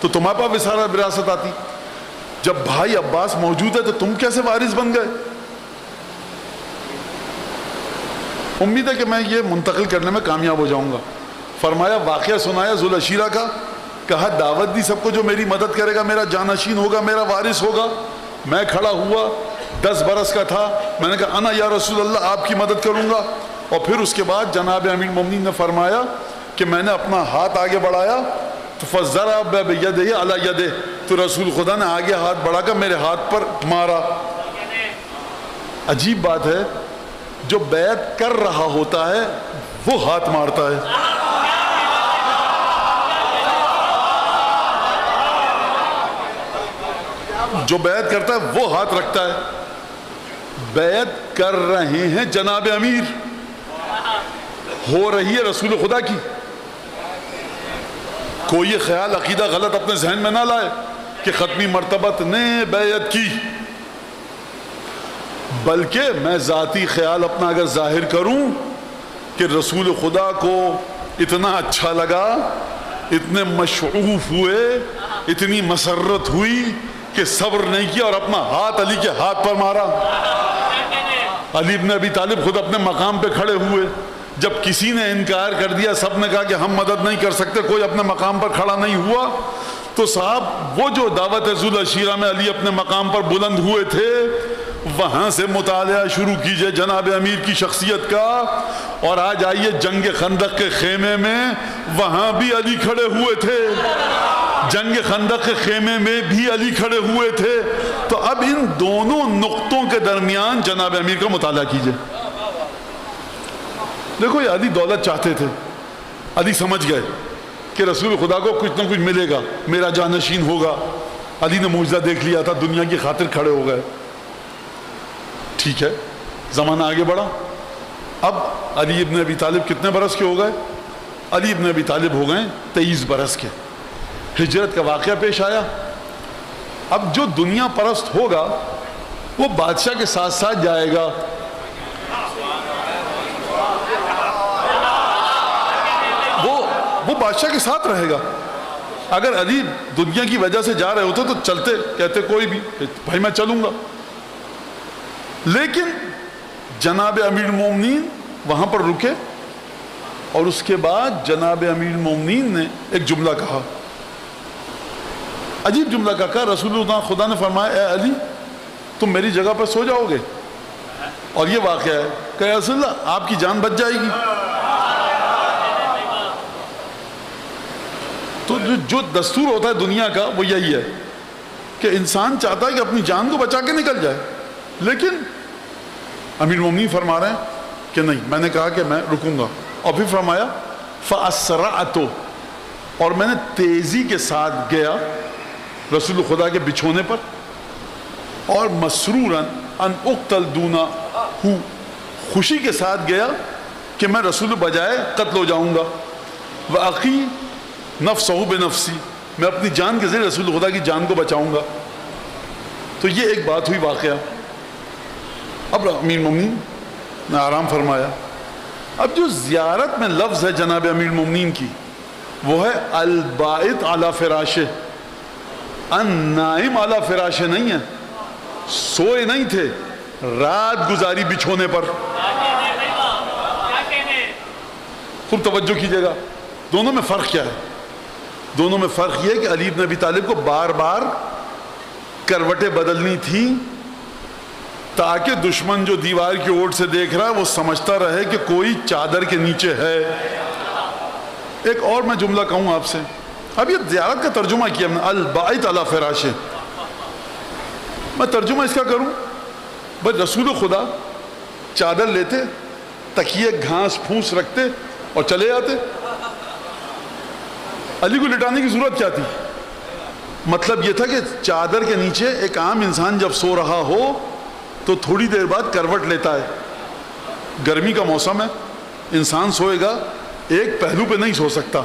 S1: تو تمہارے پاس سارا وراثت آتی. جب بھائی عباس موجود ہے تو تم کیسے وارث بن گئے؟ امید ہے کہ میں یہ منتقل کرنے میں کامیاب ہو جاؤں گا. فرمایا واقعہ سنایا ذوالعشیرہ کا، کہا دعوت دی سب کو جو میری مدد کرے گا میرا جانشین ہوگا، میرا وارث ہوگا. میں کھڑا ہوا، 10 برس کا تھا، میں نے کہا انا یا رسول اللہ آپ کی مدد کروں گا. اور پھر اس کے بعد جناب امیر المومنین نے فرمایا کہ میں نے اپنا ہاتھ آگے بڑھایا تو فضرب بیدہ علی یدہ، تو رسول خدا نے آگے ہاتھ بڑھا کر میرے ہاتھ پر مارا. عجیب بات ہے، جو بیعت کر رہا ہوتا ہے وہ ہاتھ مارتا ہے. جو بیعت کرتا ہے وہ ہاتھ رکھتا ہے. بیعت کر رہے ہیں جناب امیر، ہو رہی ہے رسول خدا کی. کوئی یہ خیال عقیدہ غلط اپنے ذہن میں نہ لائے کہ ختمی مرتبت نے بیعت کی، بلکہ میں ذاتی خیال اپنا اگر ظاہر کروں کہ رسول خدا کو اتنا اچھا لگا، اتنے مشعوف ہوئے، اتنی مسرت ہوئی کہ صبر نہیں کیا اور اپنا ہاتھ علی کے ہاتھ پر مارا. علی بن ابی طالب خود اپنے مقام پہ کھڑے ہوئے. جب کسی نے انکار کر دیا، سب نے کہا کہ ہم مدد نہیں کر سکتے، کوئی اپنے مقام پر کھڑا نہیں ہوا، تو صاحب وہ جو دعوت ذوالعشیرہ میں علی اپنے مقام پر بلند ہوئے تھے، وہاں سے مطالعہ شروع کیجئے جناب امیر کی شخصیت کا. اور آج آئیے جنگ خندق کے خیمے میں، وہاں بھی علی کھڑے ہوئے تھے، جنگ خندق کے خیمے میں بھی علی کھڑے ہوئے تھے. تو اب ان دونوں نقطوں کے درمیان جناب امیر کا مطالعہ کیجئے. دیکھو یہ علی دولت چاہتے تھے، علی سمجھ گئے کہ رسول خدا کو کچھ نہ کچھ ملے گا، میرا جانشین ہوگا. علی نے معجزہ دیکھ لیا تھا، دنیا کی خاطر کھڑے ہو گئے. ٹھیک ہے، زمانہ آگے بڑھا. اب علی ابن ابی طالب کتنے برس کے ہو گئے؟ علی ابن ابی طالب ہو گئے 23 برس کے. ہجرت کا واقعہ پیش آیا. اب جو دنیا پرست ہوگا وہ بادشاہ کے ساتھ ساتھ جائے گا. وہ بادشاہ کے ساتھ رہے گا. اگر علی دنیا کی وجہ سے جا رہے ہوتے تو چلتے، کہتے کوئی بھی بھائی میں چلوں گا. لیکن جناب امیر المومنین وہاں پر رکے، اور اس کے بعد جناب امیر المومنین نے ایک جملہ کہا، عجیب جملہ کہا. رسول اللہ خدا نے فرمایا اے علی تم میری جگہ پر سو جاؤ گے. اور یہ واقعہ ہے کہ رسول اللہ آپ کی جان بچ جائے گی. تو جو دستور ہوتا ہے دنیا کا وہ یہی ہے کہ انسان چاہتا ہے کہ اپنی جان کو بچا کے نکل جائے. لیکن امیر مومنین فرما رہے ہیں کہ نہیں، میں نے کہا کہ میں رکوں گا. اور پھر فرمایا فَأَسْرَعْتُ، اور میں نے تیزی کے ساتھ گیا رسول خدا کے بچھونے پر، اور مسروراً ان اقتل دونہ، خوشی کے ساتھ گیا کہ میں رسول بجائے قتل ہو جاؤں گا. وَأَقِي نَفْسَهُ بِنَفْسِي، میں اپنی جان کے ذریعے رسول خدا کی جان کو بچاؤں گا. تو یہ ایک بات ہوئی واقعہ. اب امیر مومنین نے آرام فرمایا. اب جو زیارت میں لفظ ہے جناب امیر مومنین کی وہ ہے البائت علی فراشہ. النائم علی فراشہ نہیں ہے، سوئے نہیں تھے، رات گزاری بچھونے پر. خوب توجہ کیجئے گا، دونوں میں فرق کیا ہے؟ دونوں میں فرق یہ ہے کہ علی بن ابی طالب کو بار بار کروٹیں بدلنی تھی تاکہ دشمن جو دیوار کی اوٹ سے دیکھ رہا ہے وہ سمجھتا رہے کہ کوئی چادر کے نیچے ہے. ایک اور میں جملہ کہوں آپ سے اب یہ زیارت کا ترجمہ کیا ہم نے، البائت علی فراشہ. میں ترجمہ اس کا کروں، بس رسول خدا چادر لیتے، تکیے گھاس پھوس رکھتے اور چلے جاتے. علی کو لٹانے کی ضرورت کیا تھی؟ مطلب یہ تھا کہ چادر کے نیچے ایک عام انسان جب سو رہا ہو تو تھوڑی دیر بعد کروٹ لیتا ہے. گرمی کا موسم ہے، انسان سوئے گا ایک پہلو پہ نہیں سو سکتا،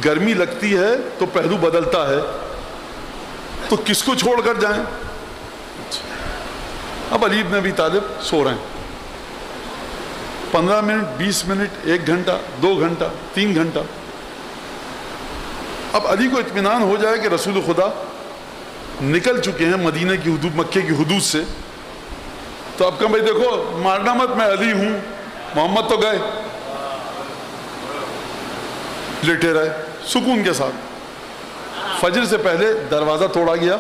S1: گرمی لگتی ہے تو پہلو بدلتا ہے، تو کس کو چھوڑ کر جائیں؟ اب علی بن ابی طالب سو رہے ہیں، 15 منٹ 20 منٹ 1 گھنٹہ 2 گھنٹہ 3 گھنٹہ. اب علی کو اطمینان ہو جائے کہ رسول خدا نکل چکے ہیں مدینہ کی حدود، مکے کی حدود سے، تو اب کہا بھائی دیکھو مارنا مت، میں علی ہوں، محمد تو گئے. لیٹے رہے سکون کے ساتھ. فجر سے پہلے دروازہ توڑا گیا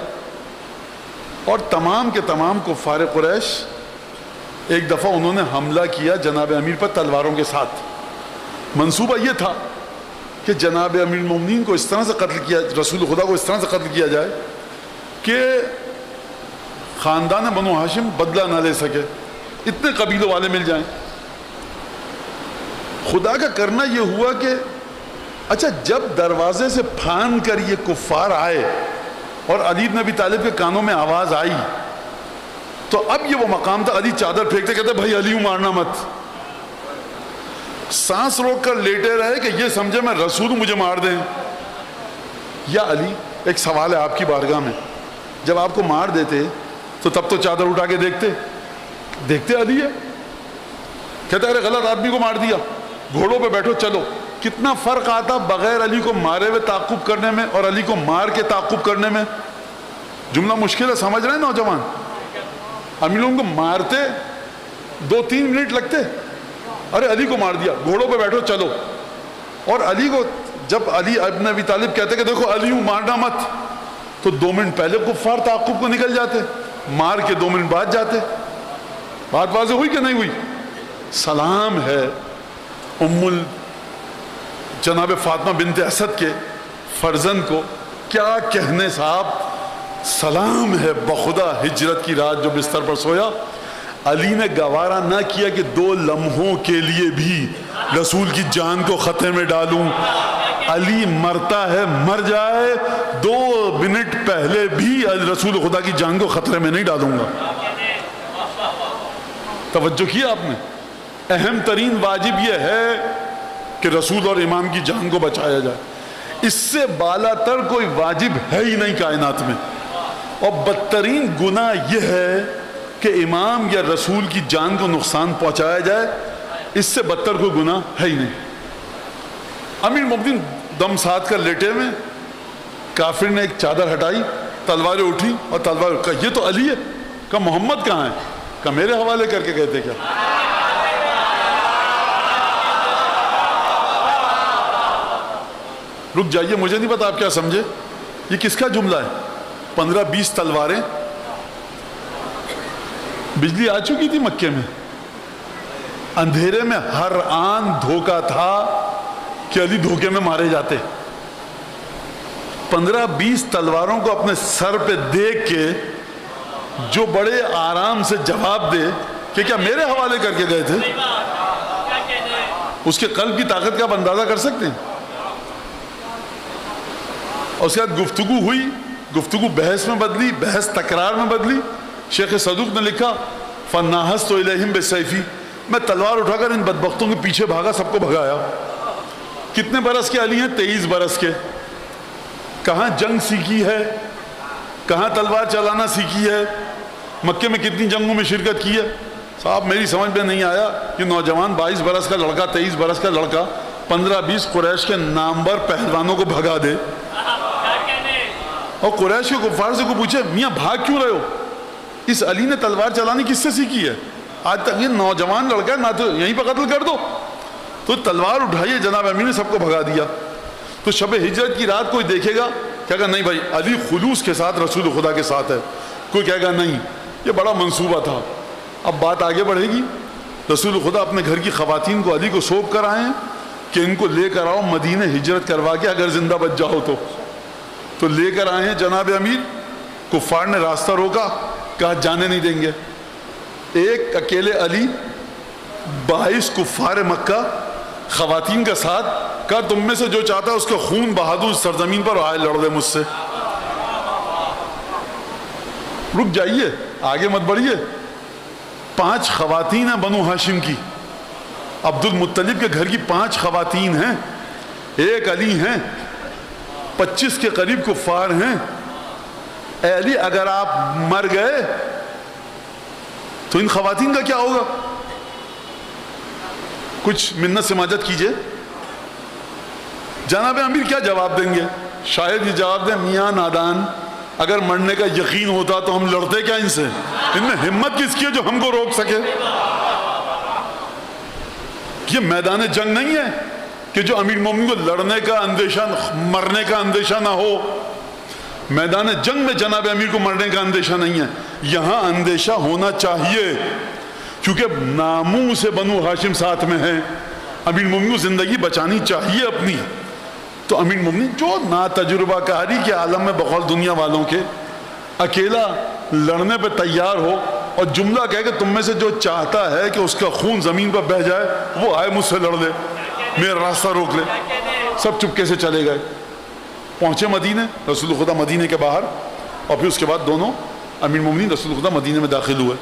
S1: اور تمام کے تمام کفار قریش ایک دفعہ انہوں نے حملہ کیا جناب امیر پر تلواروں کے ساتھ. منصوبہ یہ تھا کہ جناب امیر المومنین کو اس طرح سے قتل کیا، رسول خدا کو اس طرح سے قتل کیا جائے کہ خاندان بنو ہاشم بدلہ نہ لے سکے، اتنے قبیلوں والے مل جائیں. خدا کا کرنا یہ ہوا کہ اچھا جب دروازے سے پھان کر یہ کفار آئے اور علی بن ابی طالب کے کانوں میں آواز آئی تو اب یہ وہ مقام تھا، علی چادر پھینکتے کہتے بھائی علی ہوں مارنا مت. سانس روک کر لیٹے رہے کہ یہ سمجھے میں رسول ہوں مجھے مار دیں. یا علی ایک سوال ہے آپ کی بارگاہ میں، جب آپ کو مار دیتے تو تب تو چادر اٹھا کے دیکھتے علی ہے، کہتے ارے غلط آدمی کو مار دیا، گھوڑوں پہ بیٹھو چلو. کتنا فرق آتا بغیر علی کو مارے ہوئے تعاقب کرنے میں اور علی کو مار کے تعاقب کرنے میں. جملہ مشکل ہے، سمجھ رہے ہیں نوجوان؟ امیر لوگوں کو مارتے 2-3 منٹ لگتے، ارے علی کو مار دیا، گھوڑوں پہ بیٹھو چلو. اور علی کو جب علی ابن ابی طالب کہتے کہ دیکھو علی ہوں مارنا مت، تو 2 منٹ پہلے کفار تعاقب کو نکل جاتے، مار کے 2 منٹ بعد جاتے. بات واضح ہوئی کہ نہیں ہوئی؟ سلام ہے جناب فاطمہ بنت اسد کے فرزند کو، کیا کہنے صاحب، سلام ہے بخدا ہجرت کی رات جو بستر پر سویا. علی نے گوارا نہ کیا کہ 2 لمحوں کے لیے بھی رسول کی جان کو خطرے میں ڈالوں. علی مرتا ہے مر جائے، 2 منٹ پہلے بھی رسول خدا کی جان کو خطرے میں نہیں ڈالوں گا. توجہ کیا آپ نے؟ اہم ترین واجب یہ ہے کہ رسول اور امام کی جان کو بچایا جائے. اس سے بالا تر کوئی واجب ہے ہی نہیں کائنات میں. اور بدترین گناہ یہ ہے کہ امام یا رسول کی جان کو نقصان پہنچایا جائے، اس سے بدتر کوئی گناہ ہے ہی نہیں. امیر المومنین دم ساتھ کر لیٹے میں، کافر نے ایک چادر ہٹائی، تلواریں اٹھی اور تلوار کہا یہ تو علی ہے. کہا محمد کہاں ہے؟ کہا میرے حوالے کر کے گئے تھے. کیا رک جائیے، مجھے نہیں پتا آپ کیا سمجھے، یہ کس کا جملہ ہے؟ 15-20 تلواریں. بجلی آ چکی تھی مکے میں، اندھیرے میں ہر آن دھوکہ تھا کہ علی دھوکے میں مارے جاتے. 15-20 تلواروں کو اپنے سر پہ دیکھ کے جو بڑے آرام سے جواب دے کہ کیا میرے حوالے کر کے گئے تھے، اس کے قلب کی طاقت کا آپ اندازہ کر سکتے ہیں. اور اس کے بعد گفتگو ہوئی، گفتگو بحث میں بدلی، بحث تکرار میں بدلی. شیخ صدوق نے لکھا فَنَّاحَسْتُ إِلَيْهِمْ بِالسَّيْفِ، میں تلوار اٹھا کر ان بدبختوں کے پیچھے بھاگا، سب کو بھگایا. کتنے برس کے علی ہیں؟ 23 برس کے. کہاں جنگ سیکھی ہے، کہاں تلوار چلانا سیکھی ہے، مکے میں کتنی جنگوں میں شرکت کی ہے؟ صاحب میری سمجھ میں نہیں آیا کہ نوجوان 22 برس کا لڑکا، 23 برس کا لڑکا 15-20 قریش کے نامور پہلوانوں کو بھگا دے. اور قریش کے کفار سے کو پوچھے میاں بھاگ کیوں رہے ہو؟ اس علی نے تلوار چلانی کس سے سیکھی ہے؟ آج تک یہ نوجوان لڑکا ہے، نہ تو یہیں پہ قتل کر دو. تو تلوار اٹھائیے، جناب امیر نے سب کو بھگا دیا. تو شب ہجرت کی رات کوئی دیکھے گا کہے گا نہیں بھائی علی خلوص کے ساتھ رسول خدا کے ساتھ ہے. کوئی کہے گا نہیں یہ بڑا منصوبہ تھا. اب بات آگے بڑھے گی. رسول خدا اپنے گھر کی خواتین کو علی کو سونپ کر آئے ہیں. کہ ان کو لے کر آؤ مدینے ہجرت کروا کے اگر زندہ بچ جاؤ تو لے کر آئے ہیں جناب امیر. کفار نے راستہ روکا, کہا جانے نہیں دیں گے. ایک اکیلے علی 22 کفار مکہ خواتین کا ساتھ, کہا تم میں سے جو چاہتا ہے اس کا خون بہا دوں اس سرزمین پر, آئے لڑ دے مجھ سے. رک جائیے, آگے مت بڑھیے. 5 خواتین ہیں بنو ہاشم کی, عبد المطلب کے گھر کی 5 خواتین ہیں, ایک علی ہیں, 25 کے قریب کفار ہیں. اے علی اگر آپ مر گئے تو ان خواتین کا کیا ہوگا؟ کچھ منت سماجت کیجئے. جناب امیر کیا جواب دیں گے؟ شاید یہ جواب دیں, میاں نادان, اگر مرنے کا یقین ہوتا تو ہم لڑتے کیا ان سے؟ ان میں ہمت کس کی ہے جو ہم کو روک سکے؟ یہ میدان جنگ نہیں ہے کہ جو امیر مومن کو لڑنے کا اندیشہ, مرنے کا اندیشہ نہ ہو. میدان جنگ میں جناب امیر کو مرنے کا اندیشہ نہیں ہے. یہاں اندیشہ ہونا چاہیے کیونکہ ناموس سے بنو ہاشم ساتھ میں ہے. امیر مومن کو زندگی بچانی چاہیے اپنی. تو امیر مومن جو ناتجربہ کاری کے عالم میں بقول دنیا والوں کے اکیلا لڑنے پہ تیار ہو اور جملہ کہے کہ تم میں سے جو چاہتا ہے کہ اس کا خون زمین پر بہہ جائے وہ آئے مجھ سے لڑ لے, میرا راستہ روک لے. سب چپکے سے چلے گئے. پہنچے مدینے, رسول خدا مدینے کے باہر, اور پھر اس کے بعد دونوں امیر مومنین رسول خدا مدینے میں داخل ہوئے.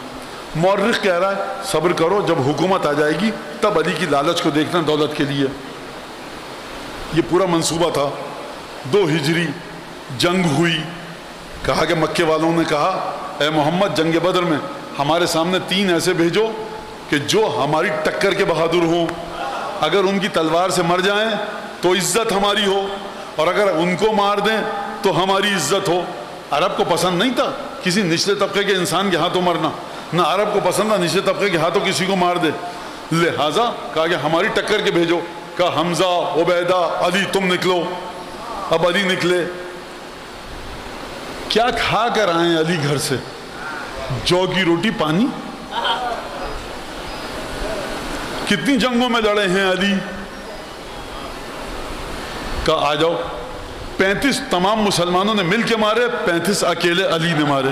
S1: مورخ کہہ رہا ہے صبر کرو, جب حکومت آ جائے گی تب علی کی لالچ کو دیکھنا دولت کے لیے. یہ پورا منصوبہ تھا. 2 ہجری جنگ ہوئی. کہا کہ مکے والوں نے کہا اے محمد جنگ بدر میں ہمارے سامنے 3 ایسے بھیجو کہ جو ہماری ٹکر کے بہادر ہوں. اگر ان کی تلوار سے مر جائیں تو عزت ہماری ہو, اور اگر ان کو مار دیں تو ہماری عزت ہو. عرب کو پسند نہیں تھا کسی نچلے طبقے کے انسان کے ہاتھوں مرنا, نہ عرب کو پسند تھا نچلے طبقے کے ہاتھوں کسی کو مار دے. لہٰذا کہا کہ ہماری ٹکر کے بھیجو. کہا حمزہ, عبیدہ, علی تم نکلو. اب علی نکلے. کیا کھا کر آئے علی گھر سے؟ جو کی روٹی پانی. کتنی جنگوں میں لڑے ہیں علی. کہا آ جاؤ. 35 تمام مسلمانوں نے مل کے مارے, 35 اکیلے علی نے مارے.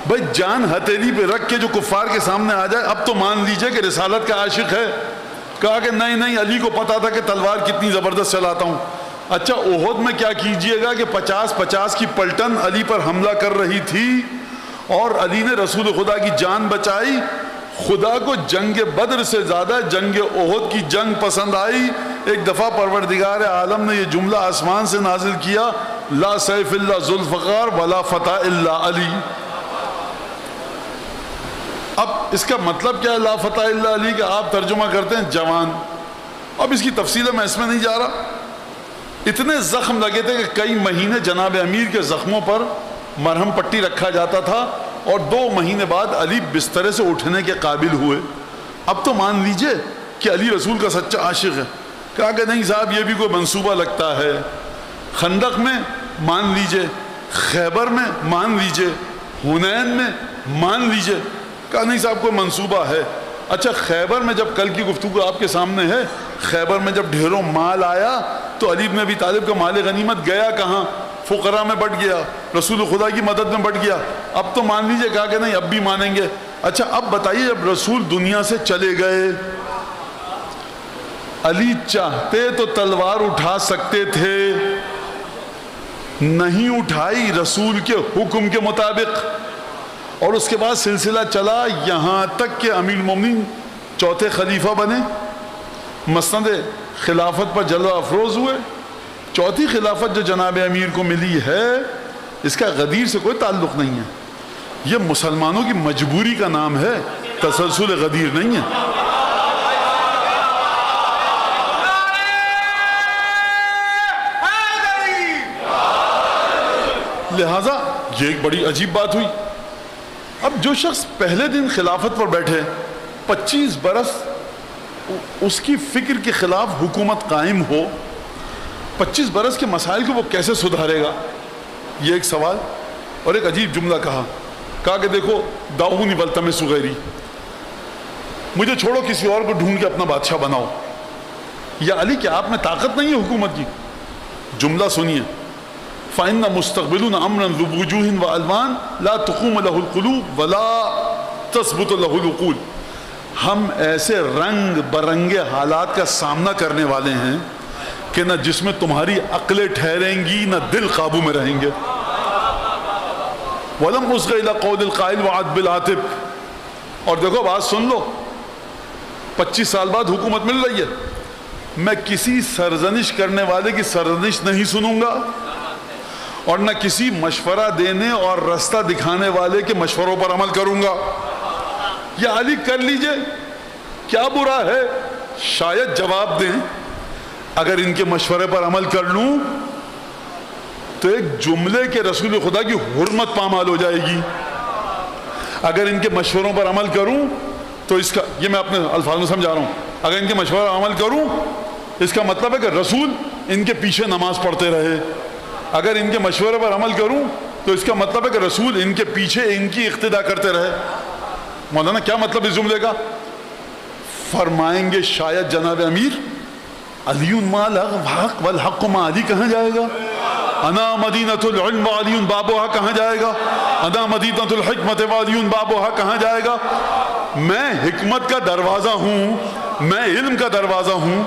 S1: بھائی جان ہتھیلی پہ رکھ کے جو کفار کے سامنے آ جائے اب تو مان لیجئے کہ رسالت کا عاشق ہے. کہا کہ نہیں, علی کو پتا تھا کہ تلوار کتنی زبردست چلاتا ہوں. اچھا احد میں کیا کیجئے گا کہ 50 کی پلٹن علی پر حملہ کر رہی تھی اور علی نے رسول خدا کی جان بچائی. خدا کو جنگ بدر سے زیادہ جنگ احد کی جنگ پسند آئی. ایک دفعہ پروردگار عالم نے یہ جملہ آسمان سے نازل کیا, لا سیف الا ذوالفقار ولا فتح الا علی. اب اس کا مطلب کیا ہے لا فتح الا علی کا؟ آپ ترجمہ کرتے ہیں جوان. اب اس کی تفصیل میں اس میں نہیں جا رہا. اتنے زخم لگے تھے کہ کئی مہینے جناب امیر کے زخموں پر مرہم پٹی رکھا جاتا تھا, اور 2 مہینے بعد علی بسترے سے اٹھنے کے قابل ہوئے. اب تو مان لیجئے کہ علی رسول کا سچا عاشق ہے. کہا کہ نہیں صاحب یہ بھی کوئی منصوبہ لگتا ہے. خندق میں مان لیجئے, خیبر میں مان لیجئے, حنین میں مان لیجئے. کہا نہیں صاحب کوئی منصوبہ ہے. اچھا خیبر میں جب کل کی گفتگو آپ کے سامنے ہے, خیبر میں جب ڈھیروں مال آیا تو علی بن ابی طالب کا مال غنیمت گیا کہاں؟ فقراء میں بٹ گیا, رسول خدا کی مدد میں بٹ گیا. اب تو مان لیجئے. کہا کہ نہیں اب بھی مانیں گے. اچھا اب بتائیے جب رسول دنیا سے چلے گئے, علی چاہتے تو تلوار اٹھا سکتے تھے, نہیں اٹھائی رسول کے حکم کے مطابق. اور اس کے بعد سلسلہ چلا یہاں تک کہ امیر المومنین 4تھے خلیفہ بنے, مسند خلافت پر جلوہ افروز ہوئے. 4تھی خلافت جو جناب امیر کو ملی ہے اس کا غدیر سے کوئی تعلق نہیں ہے. یہ مسلمانوں کی مجبوری کا نام ہے, تسلسل غدیر نہیں ہے. لہذا یہ ایک بڑی عجیب بات ہوئی. اب جو شخص پہلے دن خلافت پر بیٹھے 25 برس اس کی فکر کے خلاف حکومت قائم ہو, 25 برس کے مسائل کو وہ کیسے سدھارے گا؟ یہ ایک سوال. اور ایک عجیب جملہ کہا کہ دیکھو دعونی والتمسوا غیری, مجھے چھوڑو کسی اور کو ڈھونڈ کے اپنا بادشاہ بناؤ. یا علی کیا آپ میں طاقت نہیں ہے حکومت کی؟ جملہ سنیے، فَإِنَّ مُسْتَقْبِلُونَ أَمْرًا ذُو وُجُوهٍ وَأَلْوَانٍ لَا تُقُومُ لَهُ الْقُلُوبُ وَلَا تَثْبُتُ لَهُ الْعُقُولُ. ہم ایسے رنگ برنگے حالات کا سامنا کرنے والے ہیں کہ نہ جس میں تمہاری عقلیں ٹھہریں گی نہ دل قابو میں رہیں گے. وَلَمْ أُصْغِ إِلَىٰ قَوْلِ الْقَائِلِ وَعَدْ بِالْعَاطِفِ. اور دیکھو بات سن لو، 25 سال بعد حکومت مل رہی ہے، میں کسی سرزنش کرنے والے کی سرزنش نہیں سنوں گا اور نہ کسی مشورہ دینے اور رستہ دکھانے والے کے مشوروں پر عمل کروں گا. یا علی کر لیجئے، کیا برا ہے؟ شاید جواب دیں اگر ان کے مشورے پر عمل کر لوں تو ایک جملے کے رسول خدا کی حرمت پامال ہو جائے گی. اگر ان کے مشوروں پر عمل کروں تو اس کا، یہ میں اپنے الفاظ میں سمجھا رہا ہوں، اگر ان کے مشورے پر عمل کروں اس کا مطلب ہے کہ رسول ان کے پیچھے نماز پڑھتے رہے. اگر ان کے مشورے پر عمل کروں تو اس کا مطلب ہے کہ رسول ان کے پیچھے ان کی اقتدا کرتے رہے. مولانا کیا مطلب اس جملے کا؟ فرمائیں گے شاید جناب امیر، علی ما الحق والحق ما علی کہاں جائے گا؟ انا مدینۃ العلم وعلی بابوہا کہاں جائے گا؟ انا مدینۃ الحکمت وعلی بابوہا کہاں جائے گا؟ میں حکمت کا دروازہ ہوں، میں علم کا دروازہ ہوں،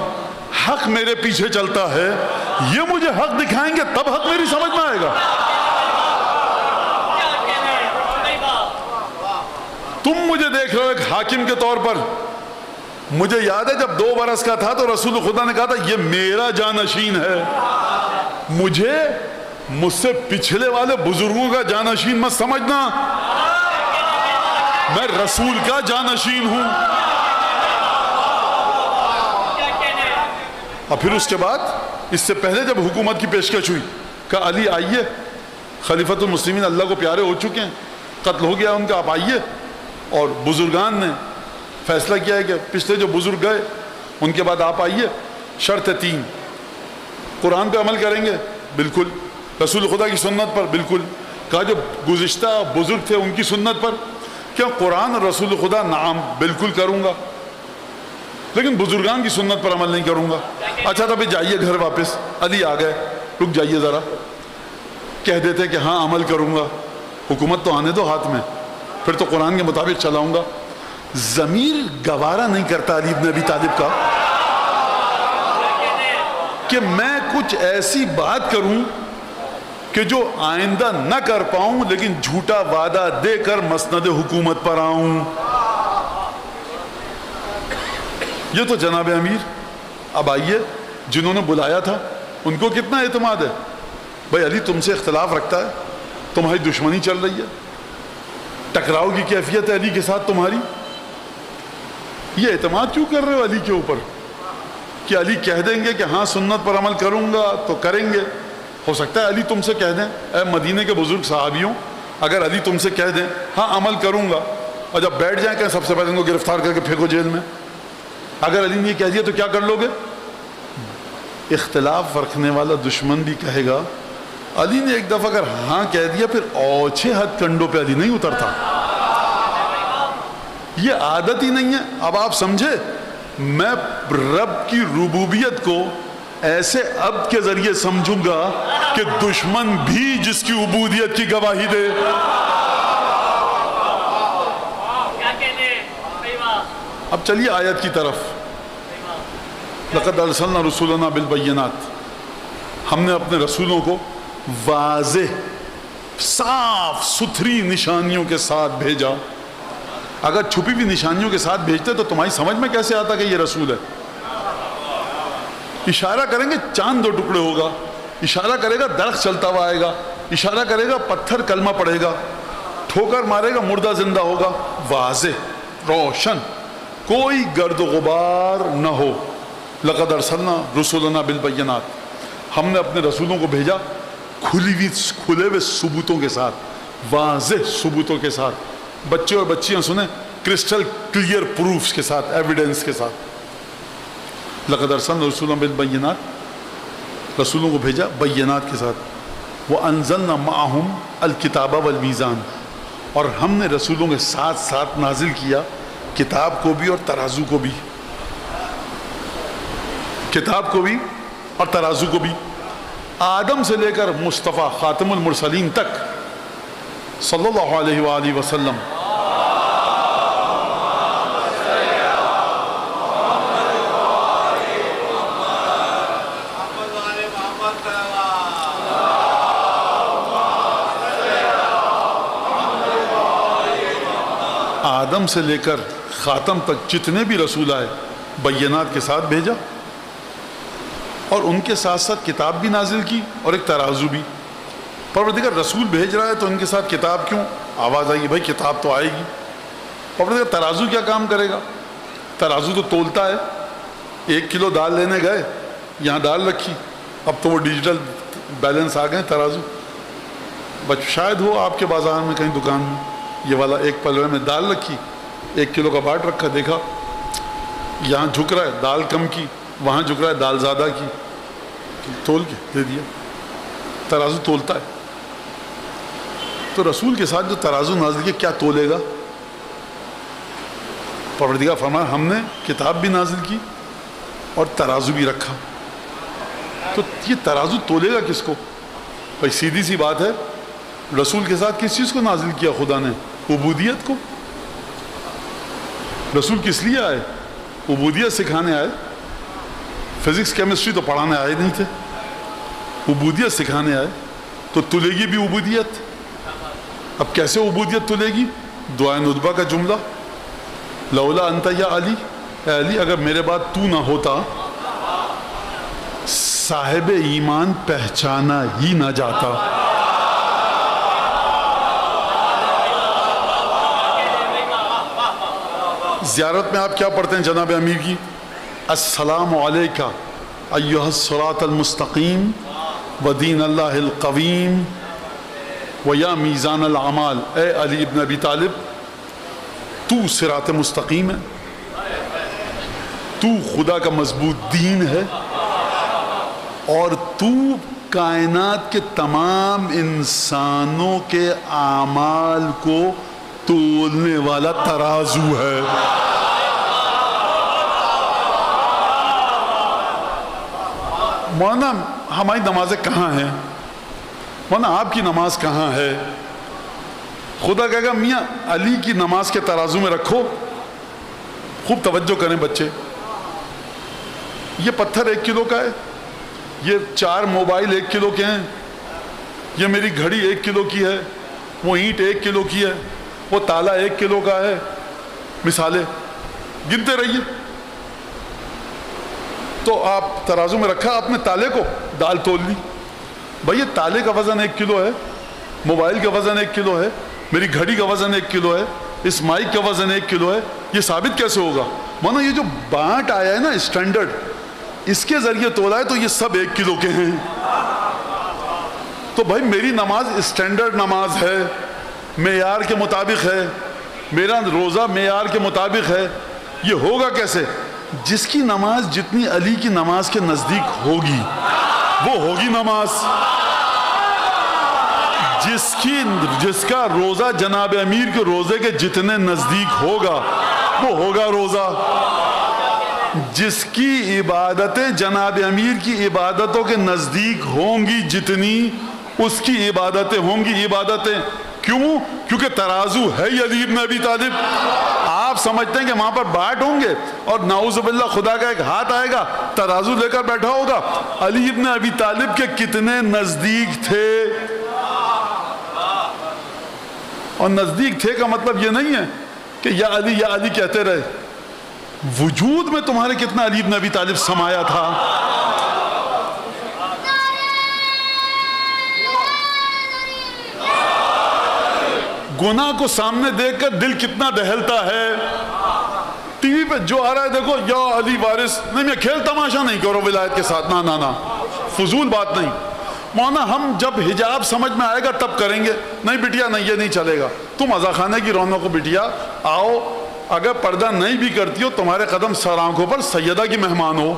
S1: حق میرے پیچھے چلتا ہے، یہ مجھے حق دکھائیں گے تب حق میری سمجھ میں آئے گا. تم مجھے دیکھ رہے ہو ایک حاکم کے طور پر. مجھے یاد ہے جب 2 برس کا تھا تو رسول خدا نے کہا تھا یہ میرا جانشین ہے. مجھے مجھ سے پچھلے والے بزرگوں کا جانشین مت سمجھنا، میں رسول کا جانشین ہوں. اور پھر اس کے بعد اس سے پہلے جب حکومت کی پیشکش ہوئی کہا علی آئیے، خلیفۃ المسلمین اللہ کو پیارے ہو چکے ہیں، قتل ہو گیا ان کا، آپ آئیے. اور بزرگان نے فیصلہ کیا ہے کہ پچھلے جو بزرگ گئے ان کے بعد آپ آئیے. شرط 3، قرآن پہ عمل کریں گے؟ بالکل. رسول خدا کی سنت پر؟ بالکل. کہا جو گزشتہ بزرگ تھے ان کی سنت پر؟ کیا قرآن اور رسول خدا؟ نعم بالکل کروں گا، لیکن بزرگان کی سنت پر عمل نہیں کروں گا. اچھا تھا بھائی جائیے گھر واپس. علی آ گئے، رک جائیے ذرا. کہہ دیتے کہ ہاں عمل کروں گا، حکومت تو آنے دو ہاتھ میں، پھر تو قرآن کے مطابق چلاؤں گا. ضمیر گوارا نہیں کرتا علی بن ابی طالب کا کہ میں کچھ ایسی بات کروں کہ جو آئندہ نہ کر پاؤں لیکن جھوٹا وعدہ دے کر مسند حکومت پر آؤں. یہ تو جناب امیر اب آئیے، جنہوں نے بلایا تھا ان کو کتنا اعتماد ہے؟ بھائی علی تم سے اختلاف رکھتا ہے، تمہاری دشمنی چل رہی ہے، ٹکراؤ کی کیفیت ہے علی کے ساتھ تمہاری. یہ اعتماد کیوں کر رہے ہو علی کے اوپر کہ علی کہہ دیں گے کہ ہاں سنت پر عمل کروں گا تو کریں گے؟ ہو سکتا ہے علی تم سے کہہ دیں، اے مدینے کے بزرگ صحابیوں، اگر علی تم سے کہہ دیں ہاں عمل کروں گا، اور جب بیٹھ جائیں کہ سب سے پہلے ان کو گرفتار کر کے پھینکو جیل میں، اگر علی نے یہ کہہ دیا تو کیا کر لو گے؟ اختلاف رکھنے والا دشمن بھی کہے گا علی نے ایک دفعہ اگر ہاں کہہ دیا پھر اوچھے ہتھ کنڈوں پہ علی نہیں اترتا. یہ عادت ہی نہیں ہے. اب آپ سمجھے، میں رب کی ربوبیت کو ایسے عبد کے ذریعے سمجھوں گا کہ دشمن بھی جس کی عبودیت کی گواہی دے. اب چلیے آیت کی طرف. لقد ارسلنا رسولنا بالبینات، ہم نے اپنے رسولوں کو واضح صاف ستھری نشانیوں کے ساتھ بھیجا. اگر چھپی ہوئی نشانیوں کے ساتھ بھیجتے تو تمہاری سمجھ میں کیسے آتا کہ یہ رسول ہے؟ اشارہ کریں گے چاند 2 ٹکڑے ہوگا، اشارہ کرے گا درخت چلتا ہوا آئے گا، اشارہ کرے گا پتھر کلمہ پڑھے گا، ٹھوکر مارے گا مردہ زندہ ہوگا. واضح روشن، کوئی گرد و غبار نہ ہو. لقد ارسلنا رسولنا بالبینات، ہم نے اپنے رسولوں کو بھیجا کھلے ہوئے ثبوتوں کے ساتھ، واضح ثبوتوں کے ساتھ. بچے اور بچیاں سنیں، کرسٹل کلیئر پروفز کے ساتھ، ایویڈنس کے ساتھ. لقد ارسلنا رسولنا بالبینات، رسولوں کو بھیجا بینات کے ساتھ. وانزلنا معہم الکتاب والمیزان، اور ہم نے رسولوں کے ساتھ ساتھ نازل کیا کتاب کو بھی اور ترازو کو بھی، کتاب کو بھی اور ترازو کو بھی، آدم سے لے کر مصطفیٰ خاتم المرسلین تک صلی اللہ علیہ وآلہ وسلم آدم سے لے کر خاتم تک جتنے بھی رسول آئے بینات کے ساتھ بھیجا، اور ان کے ساتھ ساتھ کتاب بھی نازل کی اور ایک ترازو بھی۔ پروردگار رسول بھیج رہا ہے تو ان کے ساتھ کتاب کیوں؟ آواز آئی بھائی کتاب تو آئے گی۔ پروردگار ترازو کیا کام کرے گا؟ ترازو تو تولتا ہے۔ 1 کلو دال لینے گئے، یہاں دال رکھی، اب تو وہ ڈیجیٹل بیلنس آ گئے ترازو۔ شاید ہو آپ کے بازار میں کہیں دکان میں یہ والا ایک پلڑے میں دال رکھی، 1 کلو کا باٹ رکھا، دیکھا یہاں جھک رہا ہے دال کم کی، وہاں جھک رہا ہے دال زیادہ کی، تول کے دے دیا۔ ترازو تولتا ہے۔ تو رسول کے ساتھ جو ترازو نازل کیا، کیا تولے گا؟ پروردگار فرمایا ہم نے کتاب بھی نازل کی اور ترازو بھی رکھا۔ تو یہ ترازو تولے گا کس کو؟ بھائی سیدھی سی بات ہے، رسول کے ساتھ کس چیز کو نازل کیا خدا نے؟ عبودیت کو۔ رسول کس لیے آئے؟ عبودیت سکھانے آئے۔ فزکس کیمسٹری تو پڑھانے آئے نہیں تھے، عبودیت سکھانے آئے۔ تو تلے گی بھی عبودیت۔ اب کیسے عبودیت تلے گی؟ دعائے ندبہ کا جملہ، لولا انت یا علی، اے علی اگر میرے بعد تو نہ ہوتا صاحب ایمان پہچانا ہی نہ جاتا۔ زیارت میں آپ کیا پڑھتے ہیں جناب امیر کی؟ السلام علیکہ ایہا الصراط المستقیم ودین اللہ القویم ویا میزان الاعمال۔ اے علی ابن ابی طالب، تو صراط مستقیم ہے، تو خدا کا مضبوط دین ہے، اور تو کائنات کے تمام انسانوں کے اعمال کو تولنے والا ترازو ہے۔ مولانا ہماری نمازیں کہاں ہیں؟ مولانا آپ کی نماز کہاں ہے؟ خدا کہے گا میاں علی کی نماز کے ترازو میں رکھو۔ خوب توجہ کریں بچے، یہ پتھر 1 کلو کا ہے، یہ 4 موبائل 1 کلو کے ہیں، یہ میری گھڑی 1 کلو کی ہے، وہ اینٹ 1 کلو کی ہے، وہ تالا 1 کلو کا ہے، مثالیں گنتے رہیے۔ تو آپ ترازو میں رکھا آپ نے تالے کو، دال تول لی، بھائی یہ تالے کا وزن 1 کلو ہے، موبائل کا وزن 1 کلو ہے، میری گھڑی کا وزن 1 کلو ہے، اس مائک کا وزن 1 کلو ہے، یہ ثابت کیسے ہوگا؟ مانا یہ جو بانٹ آیا ہے نا اسٹینڈرڈ، اس کے ذریعے تولا ہے تو یہ سب 1 کلو کے ہیں۔ تو بھائی میری نماز اسٹینڈرڈ نماز ہے، معیار کے مطابق ہے، میرا روزہ معیار کے مطابق ہے۔ یہ ہوگا کیسے؟ جس کی نماز جتنی علی کی نماز کے نزدیک ہوگی وہ ہوگی نماز، جس کا روزہ جناب امیر کے روزے کے جتنے نزدیک ہوگا وہ ہوگا روزہ، جس کی عبادتیں جناب امیر کی عبادتوں کے نزدیک ہوں گی جتنی، اس کی عبادتیں ہوں گی عبادتیں۔ کیوں؟ کیونکہ ترازو ہے علی ابن ابی طالب۔ آپ سمجھتے ہیں کہ وہاں پر باٹ ہوں گے اور نعوذ باللہ خدا کا ایک ہاتھ آئے گا ترازو لے کر بیٹھا ہوگا؟ علی ابن ابی طالب کے کتنے نزدیک تھے؟ اور نزدیک تھے کا مطلب یہ نہیں ہے کہ یا علی کہتے رہے، وجود میں تمہارے کتنا علی ابن ابی طالب سمایا تھا۔ گناہ کو سامنے دیکھ کر دل کتنا دہلتا ہے۔ ٹی وی پہ جو آ رہا ہے دیکھو، یا علی وارث، نہیں میں کھیل تماشا نہیں کرو ولایت کے ساتھ، نہ فضول بات نہیں۔ مولانا ہم جب حجاب سمجھ میں آئے گا تب کریں گے، نہیں بٹیا نہیں یہ نہیں چلے گا، تم عزا خانے کی رونق کو بٹیا آؤ، اگر پردہ نہیں بھی کرتی ہو تمہارے قدم سر آنکھوں پر سیدہ کی مہمان ہو،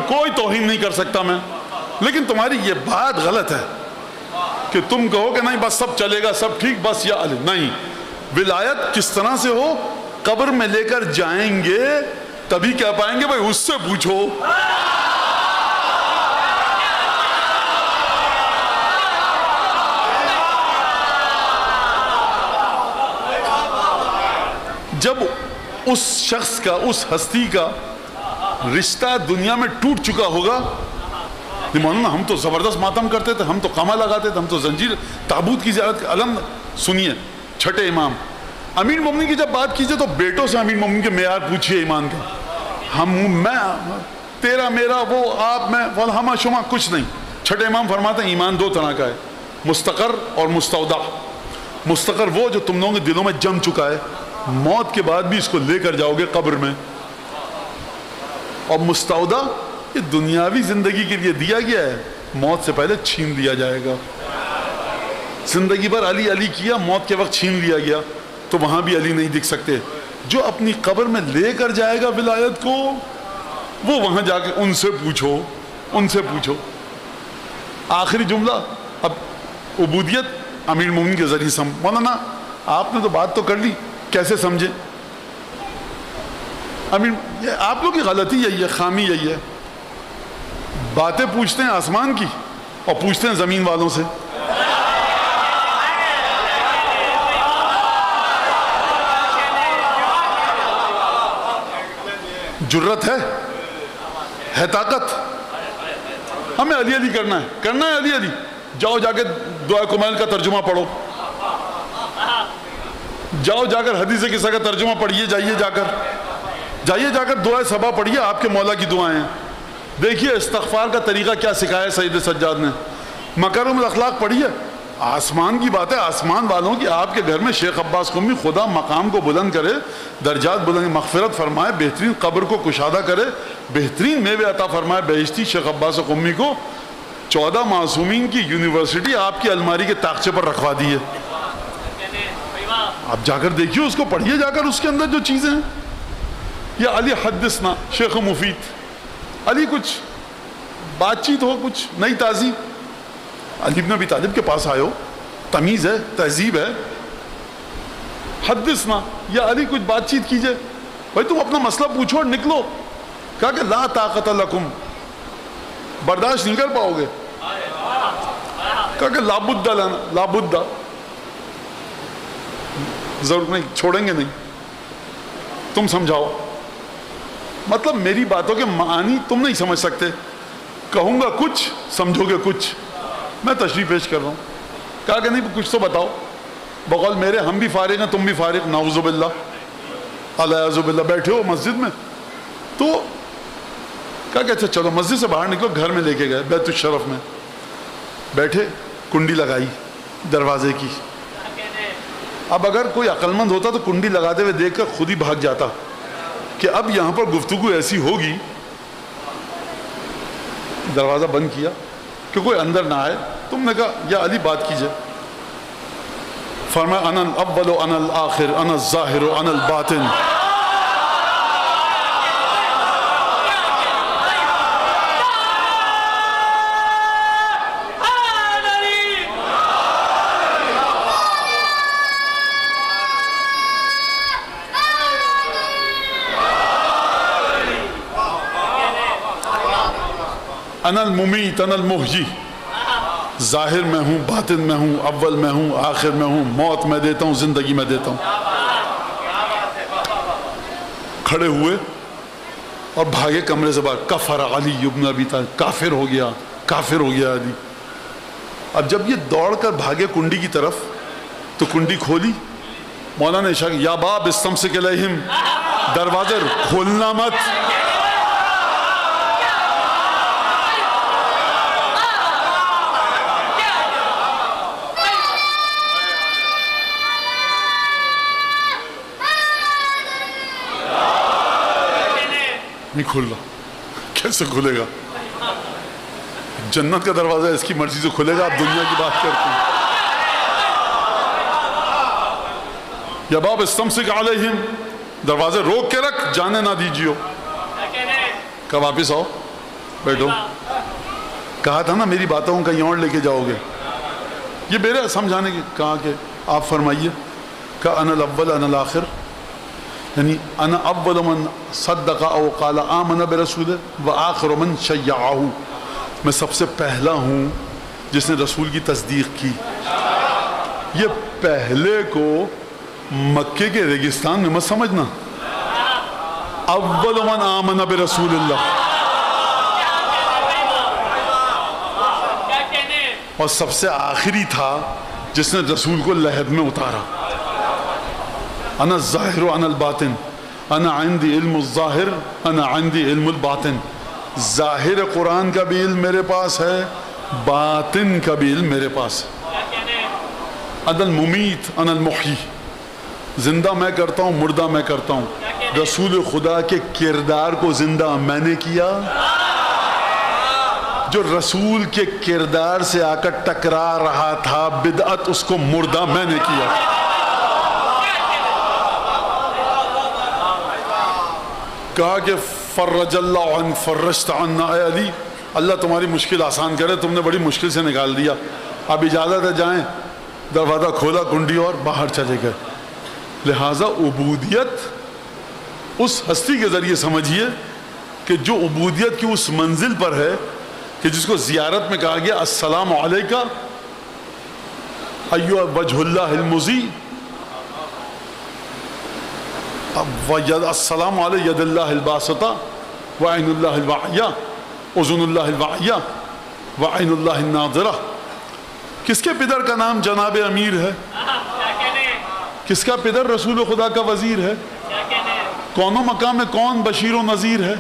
S1: کوئی توہین نہیں کر سکتا میں، لیکن تمہاری یہ بات غلط ہے کہ تم کہو کہ نہیں بس سب چلے گا سب ٹھیک بس یا علی، نہیں، ولایت کس طرح سے ہو، قبر میں لے کر جائیں گے تبھی کہہ پائیں گے بھائی اس سے پوچھو. جب اس شخص کا, اس ہستی کا رشتہ دنیا میں ٹوٹ چکا ہوگا, مولانا ہم تو زبردست ماتم کرتے تھے, ہم تو قمع لگاتے تھے, ہم تو زنجیر تابوت کی زیارت. علم سنیے, چھٹے امام امیر مومنین کی جب بات کیجئے تو بیٹوں سے امیر مومنین کے معیار پوچھئے ایمان کا. میں تیرا میرا وہ آپ میں ہما شما کچھ نہیں. چھٹے امام فرماتے ہیں ایمان دو طرح کا ہے, مستقر اور مستودع. مستقر وہ جو تم لوگوں کے دلوں میں جم چکا ہے, موت کے بعد بھی اس کو لے کر جاؤ گے قبر میں. اور مستودع یہ دنیاوی زندگی کے لیے دیا گیا ہے, موت سے پہلے چھین لیا جائے گا. زندگی بھر علی علی کیا, موت کے وقت چھین لیا گیا تو وہاں بھی علی نہیں دکھ سکتے. جو اپنی قبر میں لے کر جائے گا ولایت کو, وہ وہاں جا کے ان سے پوچھو, ان سے پوچھو. آخری جملہ اب عبودیت امیر مومنین کے ذریعے مولانا آپ نے تو بات تو کر لی, کیسے سمجھے؟ امیر آپ لوگ کی غلطی یہی ہے, خامی یہی ہے, باتیں پوچھتے ہیں آسمان کی اور پوچھتے ہیں زمین والوں سے. جرت ہے طاقت, ہمیں علی علی کرنا ہے علی علی. جاؤ جا کے دعا کمیل کا ترجمہ پڑھو, جاؤ جا کر حدیث قصہ کا ترجمہ پڑھیے, جائیے جا کر دعا صبا پڑھیے, آپ کے مولا کی دعائیں. دیکھیے استغفار کا طریقہ کیا سکھایا سید سجاد نے. مکارم الاخلاق پڑھیے, آسمان کی بات ہے, آسمان والوں کی. آپ کے گھر میں شیخ عباس قمی, خدا مقام کو بلند کرے, درجات بلند, مغفرت فرمائے, بہترین قبر کو کشادہ کرے, بہترین میوے عطا فرمائے بہشتی شیخ عباس قمی کو. 14 معصومین کی یونیورسٹی آپ کی الماری کے طاقچے پر رکھوا دی ہے. آپ جا کر دیکھیے, اس کو پڑھیے جا کر, اس کے اندر جو چیزیں ہیں. یا علی حدثنا شیخ مفید, علی کچھ بات چیت ہو, کچھ نئی تازی. علی بن ابی طالب کے پاس آئے ہو, تمیز ہے, تہذیب ہے, حدثنا, یا علی کچھ بات چیت کیجئے. بھائی تم اپنا مسئلہ پوچھو اور نکلو. کہا کہ لا طاقت لکم, برداشت نہیں کر پاؤ گے. کہا کہ لابد لنا, لابد, ضرور نہیں, چھوڑیں گے نہیں, تم سمجھاؤ. مطلب میری باتوں کے معنی تم نہیں سمجھ سکتے, کہوں گا کچھ سمجھو گے کچھ, میں تشریح پیش کر رہا ہوں. کہا کہ نہیں کچھ تو بتاؤ. بقول میرے ہم بھی فارغ ہیں, تم بھی فارغ, نعوذ باللہ, الیاذ باللہ, بیٹھے ہو مسجد میں. تو کہا کہ اچھا چلو مسجد سے باہر نکلو. گھر میں لے کے گئے, بیت الشرف میں بیٹھے, کنڈی لگائی دروازے کی. اب اگر کوئی عقلمند ہوتا تو کنڈی لگاتے ہوئے دیکھ کر خود ہی بھاگ جاتا کہ اب یہاں پر گفتگو ایسی ہوگی. دروازہ بند کیا کہ کوئی اندر نہ آئے. تم نے کہا یا علی بات کیجئے. فرمایا انا الاول انا الاخر انا الظاہر انا الباطن. انا الممیت انا المحیی, ظاہر میں ہوں, باطن میں ہوں, اول میں ہوں, آخر میں ہوں, موت میں دیتا ہوں, زندگی میں دیتا ہوں. کھڑے ہوئے اور بھاگے کمرے سے باہر. کفر علی ابن ابی طالب, کافر ہو گیا, کافر ہو گیا علی. اب جب یہ دوڑ کر بھاگے کنڈی کی طرف تو کنڈی کھولی. مولانا نے اشارہ یا باب استمسک علیہم, دروازے کھولنا مت. نہیں کھل رہا, کیسے کھلے گا؟ جنت کا دروازہ اس کی مرضی سے کھلے گا. آپ دنیا کی بات کرتے ہیں. یا باب استمسک علیہم, دروازے روک کے رکھ, جانے نہ دیجیو. کہا واپس آؤ, بیٹھو. کہا تھا نا میری باتوں کو کہیں اور لے کے جاؤ گے. یہ میرے سمجھانے کی. کہا کہ آپ فرمائیے. کہا انا الاول انا الاخر, یعنی انا اول من صدق او قال آمن برسول وآخر من شیعہ، میں سب سے پہلا ہوں جس نے رسول کی تصدیق کی. یہ پہلے کو مکے کے ریگستان میں مت سمجھنا. اول من آمن برسول اللہ، اور سب سے آخری تھا جس نے رسول کو لحد میں اتارا. انا الظاہر انا الباطن، انا عندي علم الظاہر انا عندي علم الباطن. ظاہر قرآن کا بھی علم میرے پاس ہے، باطن کا بھی علم میرے پاس ہے. انا الممیت انا المحیی، زندہ میں کرتا ہوں، مردہ میں کرتا ہوں. رسول خدا کے کردار کو زندہ میں نے کیا، جو رسول کے کردار سے آ کر ٹکرا رہا تھا بدعت، اس کو مردہ میں نے کیا. کہا کہ فرج اللہ عن فرجت عنا، اے علی اللہ تمہاری مشکل آسان کرے، تم نے بڑی مشکل سے نکال دیا، اب اجازت ہے جائیں. دروازہ کھولا، کنڈی اور باہر چلے گئے. لہٰذا عبودیت اس ہستی کے ذریعے سمجھیے کہ جو عبودیت کی اس منزل پر ہے کہ جس کو زیارت میں کہا گیا السلام علیکہ ایھا وجہ اللہ المضیء، السلام علی ید اللہ الباسطہ وعین اللہ الواعیہ اذن اللہ الواعیہ وعین اللہ الناظرہ. کس کے پدر کا نام جناب امیر ہے؟ کس کا پدر رسول خدا کا وزیر ہے؟ کون و مقام میں کون بشیر و نذیر ہے؟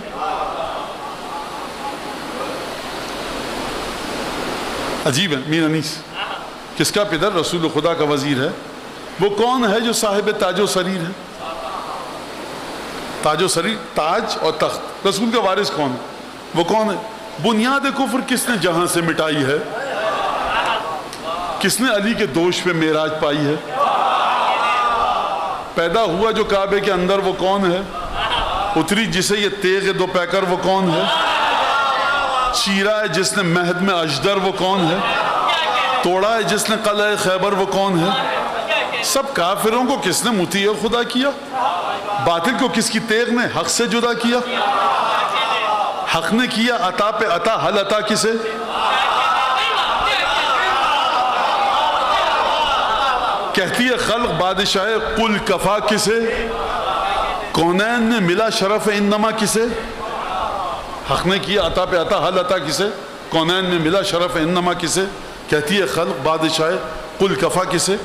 S1: عجیب ہے. میر انیس کس کا پدر رسول خدا کا وزیر ہے؟ وہ کون ہے جو صاحب تاج و سریر ہے؟ تاج و سریر، تاج اور تخت، رسول کا وارث کون ہے؟ وہ کون ہے؟ بنیاد کفر کس نے جہاں سے مٹائی ہے؟ کس نے علی کے دوش پہ معراج پائی ہے؟ پیدا ہوا جو کعبے کے اندر وہ کون ہے؟ اتری جسے یہ تیغ دو پیکر وہ کون ہے؟ چیرا ہے جس نے مہد میں اجدر وہ کون ہے؟ توڑا ہے جس نے قلعہ خیبر وہ کون ہے؟ سب کافروں کو کس نے مطیع خدا کیا؟ باطل کو کس کی تیغ نے حق سے جدا کیا؟ حق نے کیا عطا پہ عطا، حل عطا کسے؟ کہتی ہے خلق بادشاہ قل کفا کسے؟ کونین نے ملا شرف انما کسے؟ حق نے کیا عطا پہ عطا، حل عطا کسے؟ کونین نے ملا شرف انما کسے؟ کہتی ہے خلق بادشاہ قل کفا کسے؟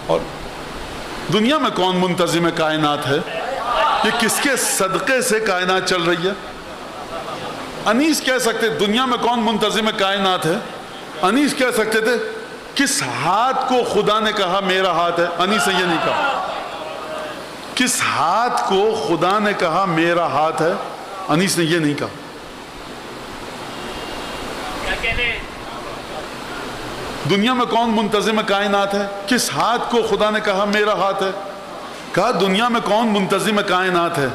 S1: اور دنیا میں کون منتظم کائنات ہے؟ یہ کس کے صدقے سے کائنات چل رہی ہے؟ انیس کہہ سکتے دنیا میں کون منتظم کائنات ہے؟ انیس کہہ سکتے تھے کس ہاتھ کو خدا نے کہا میرا ہاتھ ہے؟ انیس نے یہ نہیں کہا. کس ہاتھ کو خدا نے کہا میرا ہاتھ ہے؟ انیس نے یہ نہیں کہا. دنیا میں کون منتظم کائنات ہے؟ کس ہاتھ کو خدا نے کہا میرا ہاتھ ہے؟ کہا دنیا میں کون منتظم کائنات ہے؟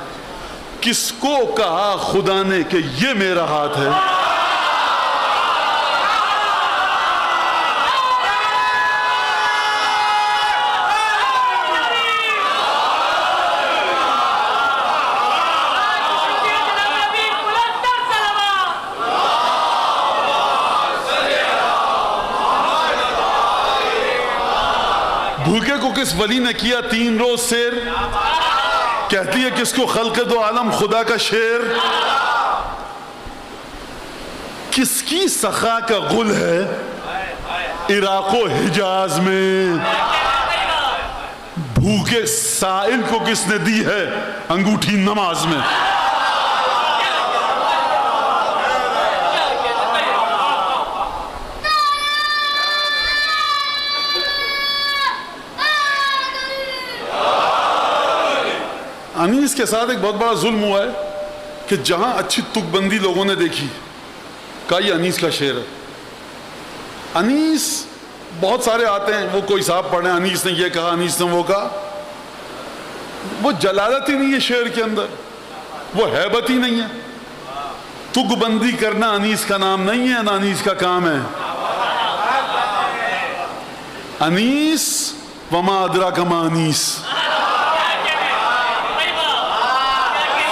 S1: کس کو کہا خدا نے کہ یہ میرا ہاتھ ہے؟ بھوکے کو کس ولی نے کیا 3 روز سیر؟ کہتی ہے کس کو خلق دو عالم خدا کا شیر؟ کس کی سخا کا غل ہے عراق و حجاز میں؟ بھوکے سائل کو کس نے دی ہے انگوٹھی نماز میں؟ انیس کے ساتھ ایک بہت بڑا ظلم ہوا ہے کہ جہاں اچھی تک بندی لوگوں نے دیکھی کہا یہ انیس کا شعر ہے. انیس بہت سارے آتے ہیں وہ کوئی صاحب پڑھیں انیس نے یہ کہا انیس نے وہ کہا، وہ جلالت ہی نہیں ہے شعر کے اندر، وہ ہیبت ہی نہیں ہے. تک بندی کرنا انیس کا نام نہیں ہے، نہ انیس کا کام ہے. انیس وما ادراک ما انیس،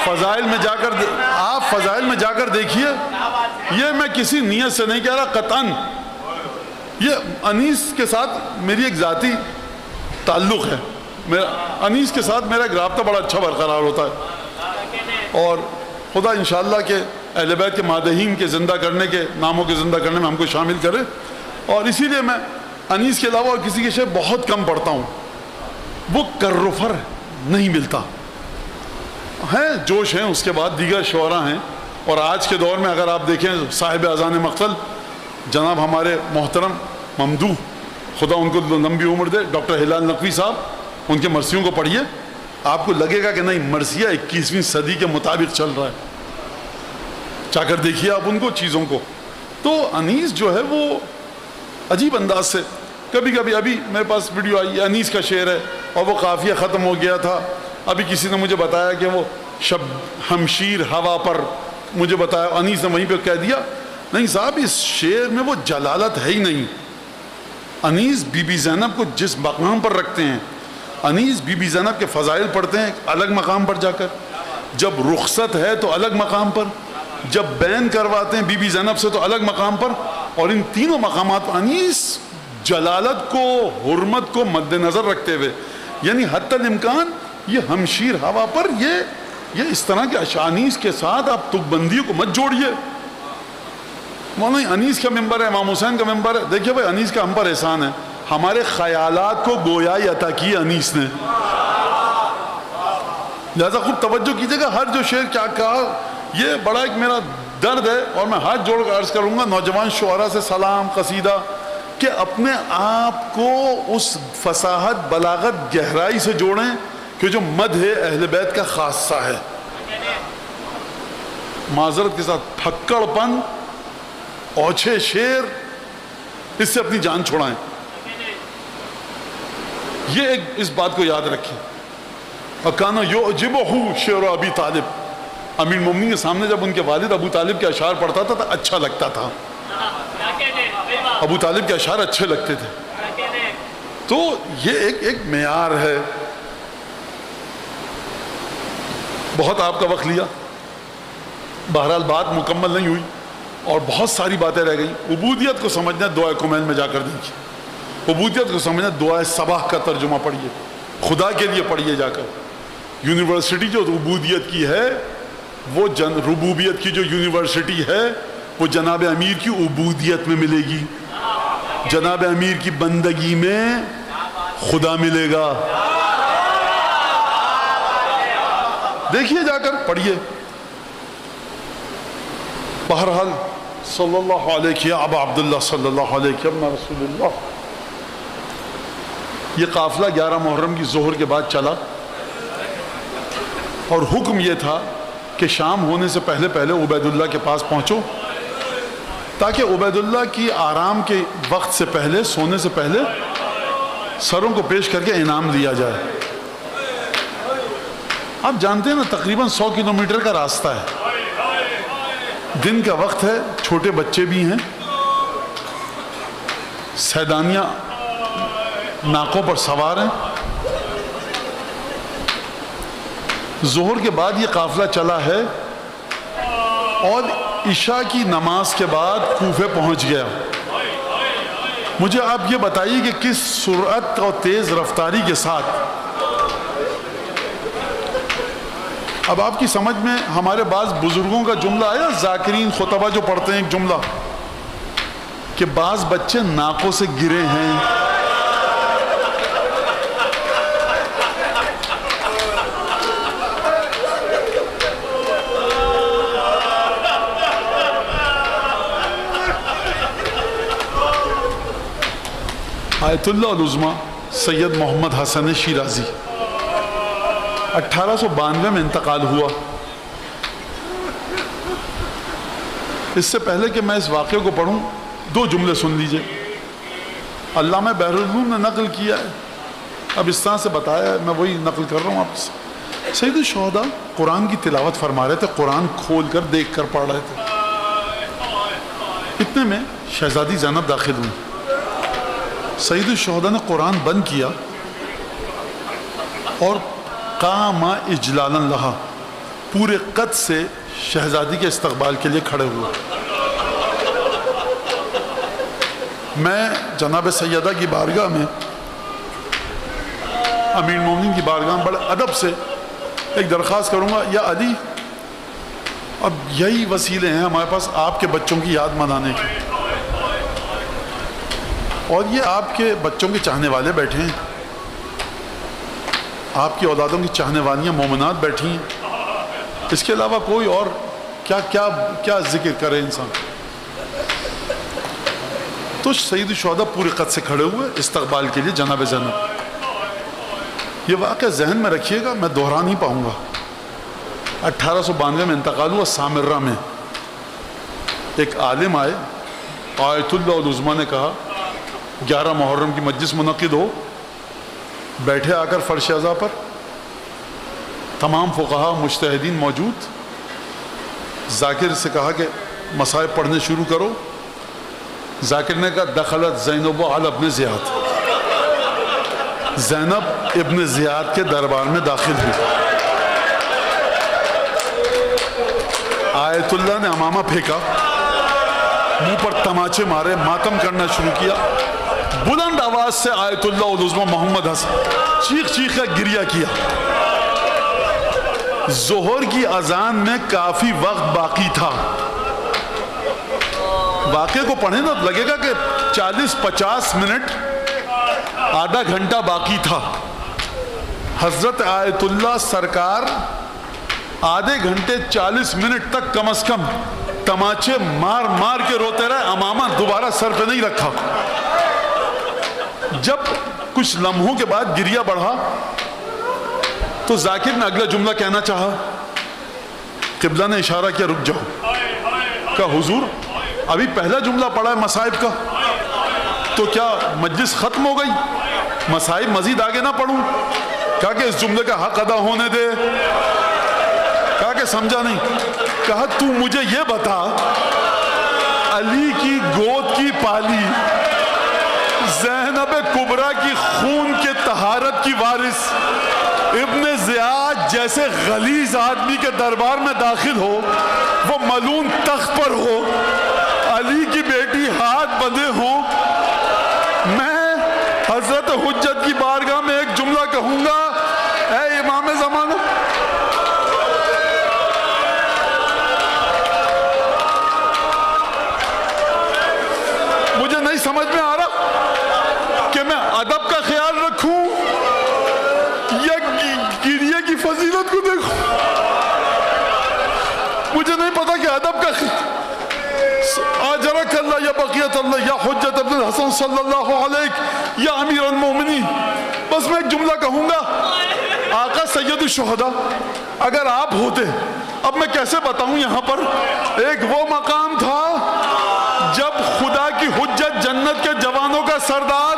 S1: فضائل میں جا کر دیکھیے. یہ میں کسی نیت سے نہیں کہہ رہا قطعاً. یہ انیس کے ساتھ میری ایک ذاتی تعلق ہے. انیس کے ساتھ میرا ایک رابطہ بڑا اچھا برقرار ہوتا ہے, اور خدا انشاءاللہ کہ اہل بیت کے مادحین کے زندہ کرنے کے ناموں کے زندہ کرنے میں ہم کو شامل کرے. اور اسی لیے میں انیس کے علاوہ اور کسی کے شعر بہت کم پڑھتا ہوں. وہ کرفر نہیں ملتا. ہیں جوش ہیں, اس کے بعد دیگر شعراء ہیں. اور آج کے دور میں اگر آپ دیکھیں صاحب اذان مقتل جناب ہمارے محترم ممدوح, خدا ان کو لمبی عمر دے, ڈاکٹر ہلال نقوی صاحب, ان کے مرثیوں کو پڑھیے, آپ کو لگے گا کہ نہیں مرثیہ 21ویں صدی کے مطابق چل رہا ہے. چاہ کر دیکھیے آپ ان کو چیزوں کو. تو انیس جو ہے وہ عجیب انداز سے کبھی کبھی, ابھی میرے پاس ویڈیو آئی ہے انیس کا شعر ہے اور وہ قافیہ ختم ہو گیا تھا. ابھی کسی نے مجھے بتایا کہ وہ شب ہمشیر ہوا پر, مجھے بتایا انیس نے وہیں پہ کہہ دیا. نہیں صاحب, اس شعر میں وہ جلالت ہے ہی نہیں. انیس بی بی زینب کو جس مقام پر رکھتے ہیں, انیس بی بی زینب کے فضائل پڑھتے ہیں الگ مقام پر جا کر, جب رخصت ہے تو الگ مقام پر, جب بین کرواتے ہیں بی بی زینب سے تو الگ مقام پر. اور ان تینوں مقامات پر انیس جلالت کو, حرمت کو مد نظر رکھتے ہوئے, یعنی حتی الامکان یہ ہمشیر ہوا پر یہ اس طرح کے اشانیس کے ساتھ آپ تک بندیوں کو مت جوڑیے. مولانا انیس کا ممبر ہے, امام حسین کا ممبر ہے. دیکھیے بھائی انیس کا ہم پر احسان ہے, ہمارے خیالات کو گویائی عطا کی انیس نے. لہذا خوب توجہ کیجیے گا ہر جو شعر کیا کہا. یہ بڑا ایک میرا درد ہے, اور میں ہاتھ جوڑ کر عرض کروں گا نوجوان شعراء سے سلام قصیدہ کہ اپنے آپ کو اس فصاحت بلاغت گہرائی سے جوڑیں کہ جو مدح اہل بیت کا خاصہ ہے. معذرت کے ساتھ پھکڑ پن, اوچھے شعر, اس سے اپنی جان چھوڑائیں. یہ ایک اس بات کو یاد رکھیں. وَكَانَ يُعْجِبُهُ شِعْرُ أَبِي طالب, امیر مومنین کے سامنے جب ان کے والد ابو طالب کے اشعار پڑھتا تھا تو اچھا لگتا تھا. ابو طالب کے اشعار اچھے لگتے تھے. تو یہ ایک معیار ہے. بہت آپ کا وقت لیا, بہرحال بات مکمل نہیں ہوئی اور بہت ساری باتیں رہ گئیں. عبودیت کو سمجھنا دعائے کمیل میں جا کر دیکھیے. عبودیت کو سمجھنا دعائے صباح کا ترجمہ پڑھیے, خدا کے لیے پڑھیے جا کر. یونیورسٹی جو عبودیت کی ہے, وہ ربوبیت کی جو یونیورسٹی ہے وہ جناب امیر کی عبودیت میں ملے گی. جناب امیر کی بندگی میں خدا ملے گا. دیکھیے جا کر پڑھیے. بہرحال صلی اللہ علیہ ابا عبداللہ صلی اللہ علیہ ابن رسول اللہ. یہ قافلہ 11 محرم کی ظہر کے بعد چلا, اور حکم یہ تھا کہ شام ہونے سے پہلے پہلے عبید اللہ کے پاس پہنچو, تاکہ عبید اللہ کی آرام کے وقت سے پہلے, سونے سے پہلے سروں کو پیش کر کے انعام دیا جائے. آپ جانتے ہیں نا تقریباً 100 کلومیٹر کا راستہ ہے, دن کا وقت ہے, چھوٹے بچے بھی ہیں, سیدانیاں ناکوں پر سوار ہیں. ظہر کے بعد یہ قافلہ چلا ہے اور عشاء کی نماز کے بعد کوفے پہنچ گیا. مجھے آپ یہ بتائیے کہ کس سرعت اور تیز رفتاری کے ساتھ. اب آپ کی سمجھ میں ہمارے بعض بزرگوں کا جملہ آیا, ذاکرین خطبہ جو پڑھتے ہیں ایک جملہ کہ بعض بچے ناکوں سے گرے ہیں. آیت اللہ العظمیٰ سید محمد حسن شیرازی 1892 میں انتقال ہوا. اس سے پہلے کہ میں اس واقعے کو پڑھوں, 2 جملے سن لیجئے. علامہ بحر العلوم نے نقل کیا ہے, اب اس طرح سے بتایا ہے, میں وہی نقل کر رہا ہوں آپ سے. سید الشہداء قرآن کی تلاوت فرما رہے تھے, قرآن کھول کر دیکھ کر پڑھ رہے تھے. اتنے میں شہزادی زینب داخل ہوئی. سید الشہداء نے قرآن بند کیا اور قام اجلالا لہا, پورے قد سے شہزادی کے استقبال کے لیے کھڑے ہوئے. میں جناب سیدہ کی بارگاہ میں، امیر المومنین کی بارگاہ میں بڑے ادب سے ایک درخواست کروں گا، یا علی، اب یہی وسیلے ہیں ہمارے پاس آپ کے بچوں کی یاد منانے کے، اور یہ آپ کے بچوں کے چاہنے والے بیٹھے ہیں، آپ کی اولادوں کی چاہنے والیاں مومنات بیٹھی ہیں، اس کے علاوہ کوئی اور کیا ذکر کرے انسان. تو سید الشہداء پورے قد سے کھڑے ہوئے استقبال کے لیے جناب زینب. یہ واقعہ ذہن میں رکھیے گا، میں دہرا نہیں پاؤں گا. 1892 میں انتقال ہوا سامرہ میں. ایک عالم آئے، آیت اللہ العظمیٰ نے کہا 11 محرم کی مجلس منعقد ہو. بیٹھے آ کر فرش ازا پر، تمام فقہا مجتہدین موجود. ذاکر سے کہا کہ مصائب پڑھنے شروع کرو. ذاکر نے کہا دخلت زینب علی ابن زیاد، زینب ابن زیاد کے دربار میں داخل ہوئی. آیت اللہ نے امامہ پھینکا، منہ پر تماچے مارے، ماتم کرنا شروع کیا. بلند آواز سے آیت اللہ العظمیٰ محمد حسن چیخ کا گریہ کیا. ظہر کی اذان میں کافی وقت باقی تھا. واقعے کو پڑھیں نا لگے گا کہ 40-50 منٹ، آدھا گھنٹہ باقی تھا. حضرت آیت اللہ سرکار آدھے گھنٹے 40 منٹ تک کم از کم تماچے مار مار کے روتے رہے. امامہ دوبارہ سر پہ نہیں رکھا. جب کچھ لمحوں کے بعد گریہ بڑھا تو ذاکر نے اگلا جملہ کہنا چاہا. قبلہ نے اشارہ کیا رک جاؤ. کہا حضور ابھی پہلا جملہ پڑھا ہے مصائب کا، تو کیا مجلس ختم ہو گئی؟ مصائب مزید آگے نہ پڑھوں؟ کہا کہ اس جملے کا حق ادا ہونے دے. کہا کہ سمجھا نہیں. کہا تو مجھے یہ بتا، علی کی گود کی پالی زینب کبریٰ کی خون کے طہارت کی وارث ابن زیاد جیسے غلیظ آدمی کے دربار میں داخل ہو، وہ ملعون تخت پر ہو، علی کی بیٹی ہاتھ بندھے ہوں، میں حضرت حجت کی بارگاہ میں ایک جملہ کہوں گا، اے امام زمانہ، مجھے نہیں سمجھ میں آ رہا کہ میں ادب کا خیال رکھوں یا گریے کی فضیلت کو دیکھوں. مجھے نہیں پتا کہ ادب کا آجرک اللہ یا بقیت اللہ یا حجت ابن الحسن صلی اللہ علیہ یا امیر المومنین. بس میں ایک جملہ کہوں گا، آقا سید الشہداء اگر آپ ہوتے، اب میں کیسے بتاؤں یہاں پر، ایک وہ مقام تھا جب خدا کی حجت جنت کے جوانوں کا سردار